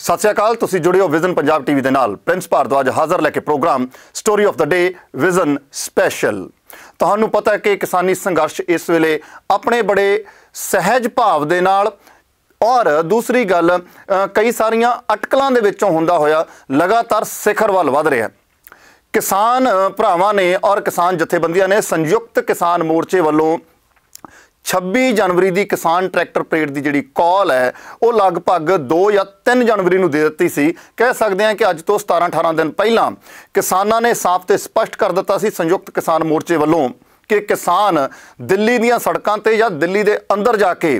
सत श्री अकाल, तुसीं जुड़े हो विजन पंजाब टीवी दे नाल। प्रिंस भारद्वाज हाज़र लैके program story of the day vision special. तुहानूं पता है कि किसानी संघर्ष इस वेले अपने बड़े सहज भाव दे नाल और दूसरी गल कई सारियां अटकलों दे विचों हुंदा होया लगातार सिखर वल वध रहा है। किसान भरावां ने और किसान जथेबंदियां ने संयुक्त किसान मोर्चे वालों 26 जनवरी की किसान ट्रैक्टर परेड की जी कॉल है वो लगभग 2 या 3 जनवरी को दे दी सी। कह सकते हैं कि अज तो 17-18 दिन पहला किसानों ने साफ तो स्पष्ट कर दिता सी संयुक्त किसान मोर्चे वालों कि किसान दिल्ली दीयां सड़कों ते या दिल्ली दे अंदर जाके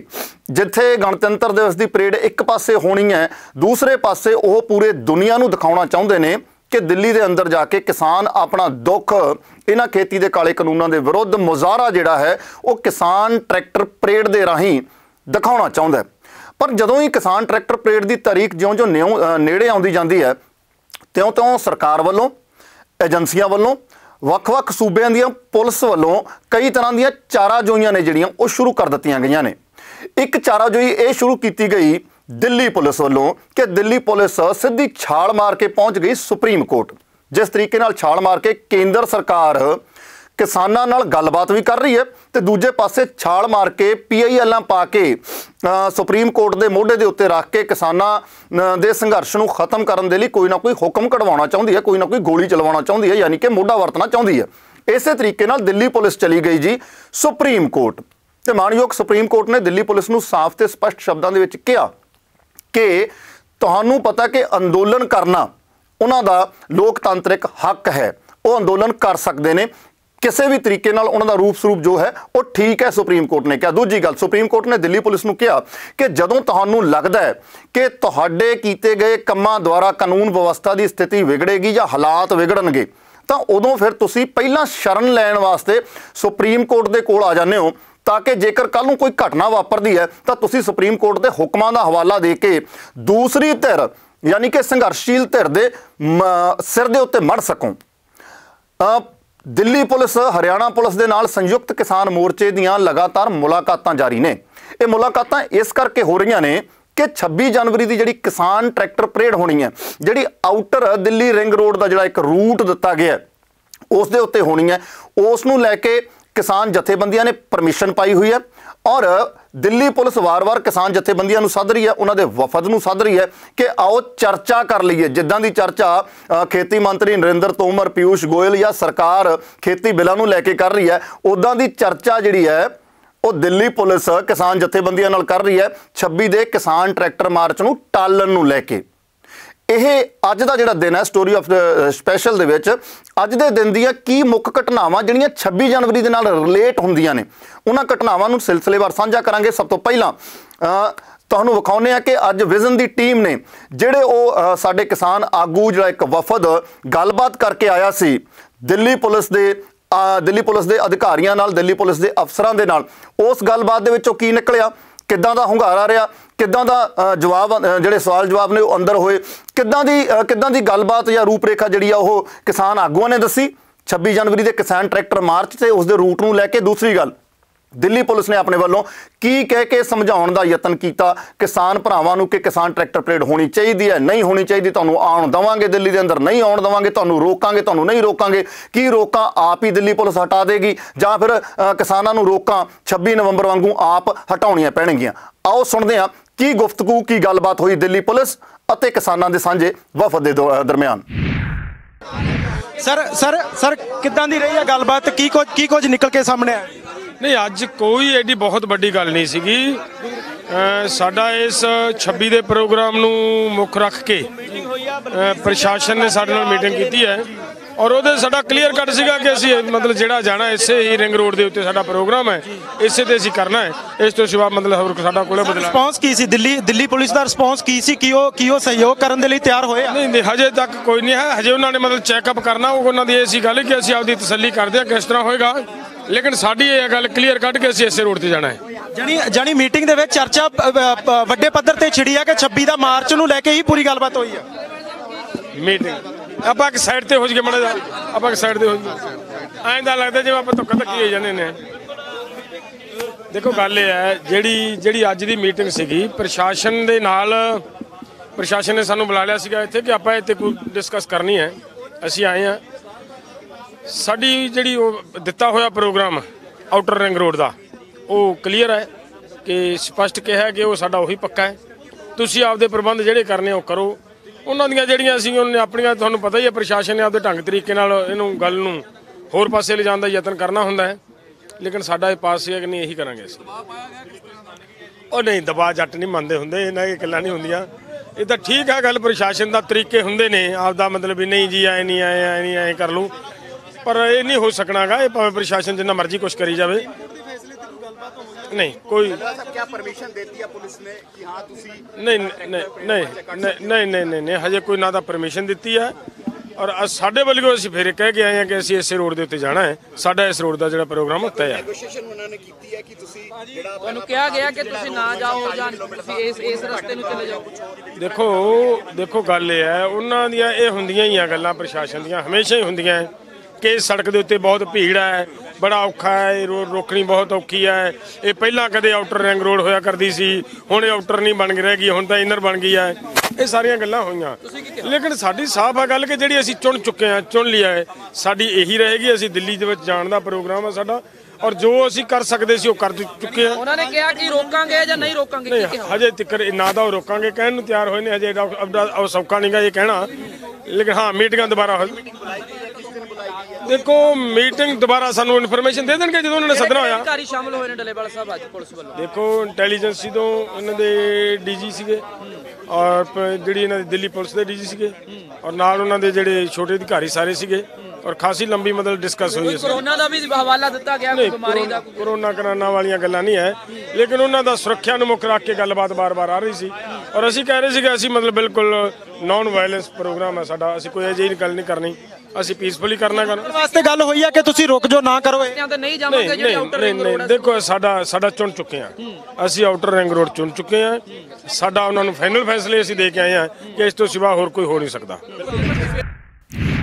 जिथे गणतंत्र दिवस की परेड एक पासे होनी है, दूसरे पासे वो पूरे दुनिया नूं दिखाउणा चाहुंदे ने कि दिल्ली के अंदर जाके किसान अपना दुख इन्हां खेती के काले कानूनों के विरुद्ध मुजाहरा जिहड़ा है वो किसान ट्रैक्टर परेड के राही दिखाउणा चाहुंदा है। पर जदों ही किसान ट्रैक्टर परेड की तारीख ज्यों ज्यों नेड़े आउंदी जांदी है त्यों त्यों सरकार वालों, एजेंसियां वालों, ਵੱਖ-ਵੱਖ सूबे ਦੀਆਂ पुलिस वालों कई तरह ਦੀਆਂ ਚਾਰਾਜੋਈਆਂ ने ਜਿਹੜੀਆਂ ਉਹ शुरू कर ਦਿੱਤੀਆਂ गईਆਂ ने। एक ਚਾਰਾਜੋਈ ਇਹ शुरू की गई दिल्ली पुलिस वालों कि दिल्ली पुलिस सीधी छाल मार के पहुंच गई सुप्रीम कोर्ट। जिस तरीके नाल छाल मार के केंद्र सरकार किसानां नाल गलबात भी कर रही है तो दूजे पासे छाल मार के PIL पा के सुप्रीम कोर्ट के मोढे के उत्ते रख के किसानां दे संघर्ष नूं खत्म करने के लिए कोई ना कोई हुक्म कढवाउणा चाहुंदी है, कोई ना कोई गोली चलवाउणा चाहुंदी है, यानी कि मोढा वरतना चाहुंदी है। इस तरीके नाल दिल्ली पुलिस चली गई जी सुप्रीम कोर्ट ते मानयोग सुप्रीम कोर्ट ने दिल्ली पुलिस नूं साफ ते स्पष्ट शब्दां दे विच कहा कि तुहानूं पता कि अंदोलन करना उन्हां दा लोकतांत्रिक हक है, वो अंदोलन कर सकते हैं किसी भी तरीके नाल। उन्हां दा रूप स्वरूप जो है वो ठीक है, सुप्रीम कोर्ट ने कहा। दूजी गल, सुप्रीम कोर्ट ने दिल्ली पुलिस नूं कहा कि जदों तुहानूं लगदा है कि तुहाडे कीते गए कम्मां द्वारा कानून व्यवस्था की स्थिति विगड़ेगी या हालात विगड़नगे तो उदों फिर तुसीं पहलां शरण लैण वास्ते सुप्रीम कोर्ट दे कोल आ जांदे हो, ताकि जेकर कल नूं कोई घटना वापरदी है तो तुसीं सुप्रीम कोर्ट के हुक्मां दा हवाला दे के दूसरी धिर यानी कि संघर्षशील धिर दे सिर दे उत्ते मड़ सकों। दिल्ली पुलिस हरियाणा पुलिस के नाल संयुक्त किसान मोर्चे दीयां लगातार मुलाकातां जारी ने। ये मुलाकातां इस करके हो रही ने कि 26 जनवरी की जी किसान ट्रैक्टर परेड होनी है, जी आउटर दिल्ली रिंग रोड का जो एक रूट दिता गया उस दे उत्ते होनी है, उस नूं लैके किसान जथेबंदियां ने परमिशन पाई हुई है और दिल्ली पुलिस वार वार किसान जथेबंदियां नूं सद रही है, उन्होंने वफद नूं सद रही है कि आओ चर्चा कर लीए। जिद्दां दी चर्चा खेती मंत्री नरेंद्र तोमर, पीयूष गोयल या सरकार खेती बिलों नूं लैके कर रही है, उदां दी चर्चा जिहड़ी है वो दिल्ली पुलिस किसान जथेबंदियां नाल कर रही है 26 दे किसान ट्रैक्टर मार्च नूं टालण नूं लैके। यह अज का जिहड़ा दिन है स्टोरी ऑफ स्पैशल दे विच अज दे दिन दी की मुख घटनावां जिहड़ियां 26 जनवरी दे नाल रिलेट हुंदियां ने उन्हां घटनावां नूं सिलसिलेवार साझा करांगे। सब तो पहलां तुहानूं विखाउने आ कि अज विजन की टीम ने जिहड़े वो साडे किसान आगू जिहड़ा एक वफद गलबात करके आया सी दिल्ली पुलिस दे अधिकारियों नाल, दिल्ली पुलिस के अफसरां दे नाल, उस गलबात दे विचों की निकलिया, किद्दां दा हुंगारा रहा, किद्दां दा जवाब जिहड़े सवाल जवाब ने अंदर होए, किद्दां दी गलबात या रूपरेखा जिहड़ी आ ओह किसान आगूआं ने दसी 26 जनवरी के किसान ट्रैक्टर मार्च से उसके रूट नूं लैके। दूसरी गल, दिल्ली पुलिस ने अपने वालों की कह के समझाउण दा यतन किया किसान भरावां नूं कि किसान ट्रैक्टर परेड होनी चाहिए है, नहीं होनी चाहिए, तुहानूं आउण देवांगे दिल्ली के अंदर, नहीं आउण देवांगे, तुहानूं रोकांगे, तुहानूं नहीं रोकांगे, की रोकां आप ही दिल्ली पुलिस हटा देगी जां फिर किसानां नूं रोकां 26 नवंबर वांगू आप हटाउणीआं पैणगीआं। आओ सुणदे हां की गुफ्तगू की गलबात हुई दिल्ली पुलिस अते किसानां दे सांझे वफद दे दरमियान। सर किद्दां दी रही है गलबात, की कुछ निकल के सामने आया? नहीं, अज कोई एडी बहुत बड़ी गल नहीं सीगी। साडा इस 26 दे प्रोग्राम नूं मुख रख के प्रशासन ने साडे नाल मीटिंग कीती है और ਉਹਦੇ ਸਾਡਾ ਕਲੀਅਰ ਕੱਟ ਸੀਗਾ कि ਅਸੀਂ मतलब ਜਿਹੜਾ ਜਾਣਾ ਇਸੇ ਹੀ ਰਿੰਗ ਰੋਡ ਦੇ ਉੱਤੇ ਸਾਡਾ ਪ੍ਰੋਗਰਾਮ ਹੈ, ਇਸੇ ਤੇ ਅਸੀਂ ਕਰਨਾ ਹੈ। ਇਸ ਤੋਂ ਸਿਵਾ मतलब ਹੋਰ ਸਾਡਾ ਕੋਲੇ ਬਦਲਾ ਰਿਸਪੌਂਸ ਕੀ ਸੀ? ਦਿੱਲੀ ਪੁਲਿਸ ਦਾ ਰਿਸਪੌਂਸ ਕੀ ਸੀ ਕਿ ਉਹ ਸਹਿਯੋਗ ਕਰਨ ਦੇ ਲਈ ਤਿਆਰ ਹੋਏ? ਨਹੀਂ, ਹਜੇ ਤੱਕ ਕੋਈ ਨਹੀਂ ਹੈ। ਹਜੇ ਉਹਨਾਂ ਨੇ मतलब ਚੈੱਕਅਪ ਕਰਨਾ, ਉਹਨਾਂ ਦੀ ਇਹ ਸੀ ਗੱਲ ਕਿ ਅਸੀਂ ਆਪਦੀ ਤਸੱਲੀ ਕਰਦੇ ਹਾਂ ਕਿਸ ਤਰ੍ਹਾਂ ਹੋਏਗਾ, ਲੇਕਿਨ ਸਾਡੀ ਇਹ ਗੱਲ ਕਲੀਅਰ ਕੱਟ ਕੇ ਅਸੀਂ ਇਸੇ ਰੋਡ ਤੇ ਜਾਣਾ ਹੈ। ਜਾਨੀ ਮੀਟਿੰਗ ਦੇ ਵਿੱਚ ਚਰਚਾ ਵੱਡੇ ਪੱਧਰ ਤੇ ਛਿੜੀ ਆ ਕਿ 26 ਦਾ ਮਾਰਚ ਨੂੰ ਲੈ ਕੇ ਹੀ ਪੂਰੀ ਗੱਲਬਾਤ ਹੋਈ ਆ। ਮੀਟਿੰਗ ਆਪਾਂ ਇੱਕ ਸਾਈਡ ਤੇ ਹੋ ਜਾਈਏ ਮਾੜਾ ਜਿਹਾ, ਆਪਾਂ ਇੱਕ ਸਾਈਡ ਤੇ ਹੋ ਜਾਈਏ। ਐਂ ਤਾਂ ਲੱਗਦਾ ਜਿਵੇਂ ਆਪਾਂ ਧੱਕਾ ਧੱਕੀ ਹੋ ਜਾਂਦੇ ਨੇ। ਦੇਖੋ ਗੱਲ ਇਹ ਹੈ ਜਿਹੜੀ ਅੱਜ ਦੀ ਮੀਟਿੰਗ ਸੀਗੀ ਪ੍ਰਸ਼ਾਸਨ ਦੇ ਨਾਲ ਪ੍ਰਸ਼ਾਸਨ ਨੇ ਸਾਨੂੰ ਬੁਲਾ ਲਿਆ ਸੀਗਾ ਇੱਥੇ ਕਿ ਆਪਾਂ ਇੱਥੇ ਕੋਈ ਡਿਸਕਸ ਕਰਨੀ ਹੈ। ਅਸੀਂ ਆਏ ਹਾਂ। ਸਾਡੀ ਜਿਹੜੀ ਉਹ ਦਿੱਤਾ ਹੋਇਆ ਪ੍ਰੋਗਰਾਮ ਆਊਟਰ ਰਿੰਗ ਰੋਡ ਦਾ ਉਹ ਕਲੀਅਰ ਹੈ ਕਿ ਸਪਸ਼ਟ ਕਿਹਾ ਕਿ ਉਹ ਸਾਡਾ ਉਹੀ ਪੱਕਾ ਹੈ। ਤੁਸੀਂ ਆਪਦੇ ਪ੍ਰਬੰਧ ਜਿਹੜੇ ਕਰਨੇ ਉਹ ਕਰੋ। ਉਹਨਾਂ ਦੀਆਂ ਜਿਹੜੀਆਂ ਅਸੀਂ ਉਹਨੇ ਆਪਣੀਆਂ, ਤੁਹਾਨੂੰ ਪਤਾ ਹੀ ਹੈ ਪ੍ਰਸ਼ਾਸਨ ਨੇ ਆਪਦੇ ਢੰਗ ਤਰੀਕੇ ਨਾਲ ਇਹਨੂੰ ਗੱਲ ਨੂੰ ਹੋਰ ਪਾਸੇ ਲਿਜਾਣ ਦਾ ਯਤਨ ਕਰਨਾ ਹੁੰਦਾ ਹੈ, ਲੇਕਿਨ ਸਾਡਾ ਇਹ ਪਾਸ ਹੈ ਕਿ ਨਹੀਂ ਇਹੀ ਕਰਾਂਗੇ ਅਸੀਂ। ਉਹ ਨਹੀਂ, ਦਬਾਅ ਜੱਟ ਨਹੀਂ ਮੰਨਦੇ ਹੁੰਦੇ, ਇਹਨਾਂ ਇਹ ਗੱਲਾਂ ਨਹੀਂ ਹੁੰਦੀਆਂ। ਇਹ ਤਾਂ ਠੀਕ ਹੈ ਗੱਲ, ਪ੍ਰਸ਼ਾਸਨ ਦਾ ਤਰੀਕੇ ਹੁੰਦੇ ਨੇ ਆਪਦਾ, ਮਤਲਬ ਵੀ ਨਹੀਂ ਜੀ ਆਏ ਨਹੀਂ ਆਏ ਐ ਨਹੀਂ ਐ ਕਰ ਲੂੰ, ਪਰ ਇਹ ਨਹੀਂ ਹੋ ਸਕਣਾਗਾ। ਇਹ ਭਾਵੇਂ ਪ੍ਰਸ਼ਾਸਨ ਜਿੰਨਾ ਮਰਜ਼ੀ ਕੁਛ ਕਰੀ ਜਾਵੇ, नहीं कोई क्या परमिशन देती है पुलिस ने कि हाँ तुसी नहीं नहीं नहीं नहीं नहीं नहीं हजे कोई ना परमिशन दी है। और साढ़े वालों असीं फिर कह के आए हैं कि असीं इस रोड के उत्ते जाना है। साडा इस रोड का जो प्रोग्राम होता है देखो देखो गल ये है, उन्हां दियां ये हुंदियां ही गल्लां प्रशासन दियां हमेशा ही हुंदियां कि सड़क के उत्ते बहुत भीड़ है, बड़ा औखा है, रोकनी बहुत औखी है। ये पहला कदे आउटर रिंग रोड होया करती सी, हुण आउटर नहीं बन रह गई, हुण तां इनर बन गई है। ये सारियां गल्लां होईयां, लेकिन साडी साफ है गल कि जिहड़ी असीं चुन चुके हैं, चुन लिया है, साडी यही रहेगी। असीं दिल्ली दे विच जाण दा प्रोग्राम है साडा, और जो असीं कर सकदे सी ओह कर चुके हैं। उन्होंने कहा कि रोकांगे या नहीं रोकांगे, नहीं हजे तक ना तां रोकांगे कहण नूं तैयार होए ने, हजे सौखा नहीं गा ये कहना, लेकिन हाँ मीटिंगां दोबारा देखो मीटिंग दोबारा सानू इन्फॉर्मेशन दे देंगे जो उन्होंने सदना होया। अधिकारी शामिल होए ने डलेवाल साहब अज पुलिस वालों देखो इंटैलीजेंसी तो इन्हां दे डीजी सीगे और जिहड़ी इन्हां दी दिल्ली पुलिस दे डीजी सीगे और नाल उन्हां दे जिहड़े छोटे अधिकारी सारे सीगे और खासी लंबी मतलब डिस्कस हुई है। कोरोना दा भी हवाला दिता गया, कोई बीमारी दा कोरोना कराना वालियां गल्लां नहीं है, लेकिन उन्हां दा सुरक्षा नूं मुख रख के गलबात बार-बार आ रही सी और असीं कह रहे सी कि असीं मतलब बिल्कुल नॉन वायलेंस प्रोग्राम है साडा, असीं कोई अजिही गल नहीं करनी, ਅਸੀਂ ਪੀਸਫੁਲੀ ਕਰਨਾ ਵਾਸਤੇ ਗੱਲ ਹੋਈ ਹੈ ਕਿ ਤੁਸੀਂ ਰੁਕ ਜੋ ਨਾ ਕਰੋ ਤੇ ਨਹੀਂ ਜਾਵਾਂਗੇ ਜਿਹੜੇ ਆਊਟਰ ਰਿੰਗ ਰੋਡ ਦੇਖੋ ਸਾਡਾ ਚੁਣ ਚੁੱਕੇ ਆ ਅਸੀਂ ਆਊਟਰ ਰਿੰਗ ਰੋਡ ਚੁਣ ਚੁੱਕੇ ਆ ਸਾਡਾ ਉਹਨਾਂ ਨੂੰ ਫਾਈਨਲ ਫੈਸਲੇ ਅਸੀਂ ਦੇ ਕੇ ਆਏ ਆ ਕਿ ਇਸ ਤੋਂ ਸਿਵਾ ਹੋਰ ਕੋਈ ਹੋ ਨਹੀਂ ਸਕਦਾ।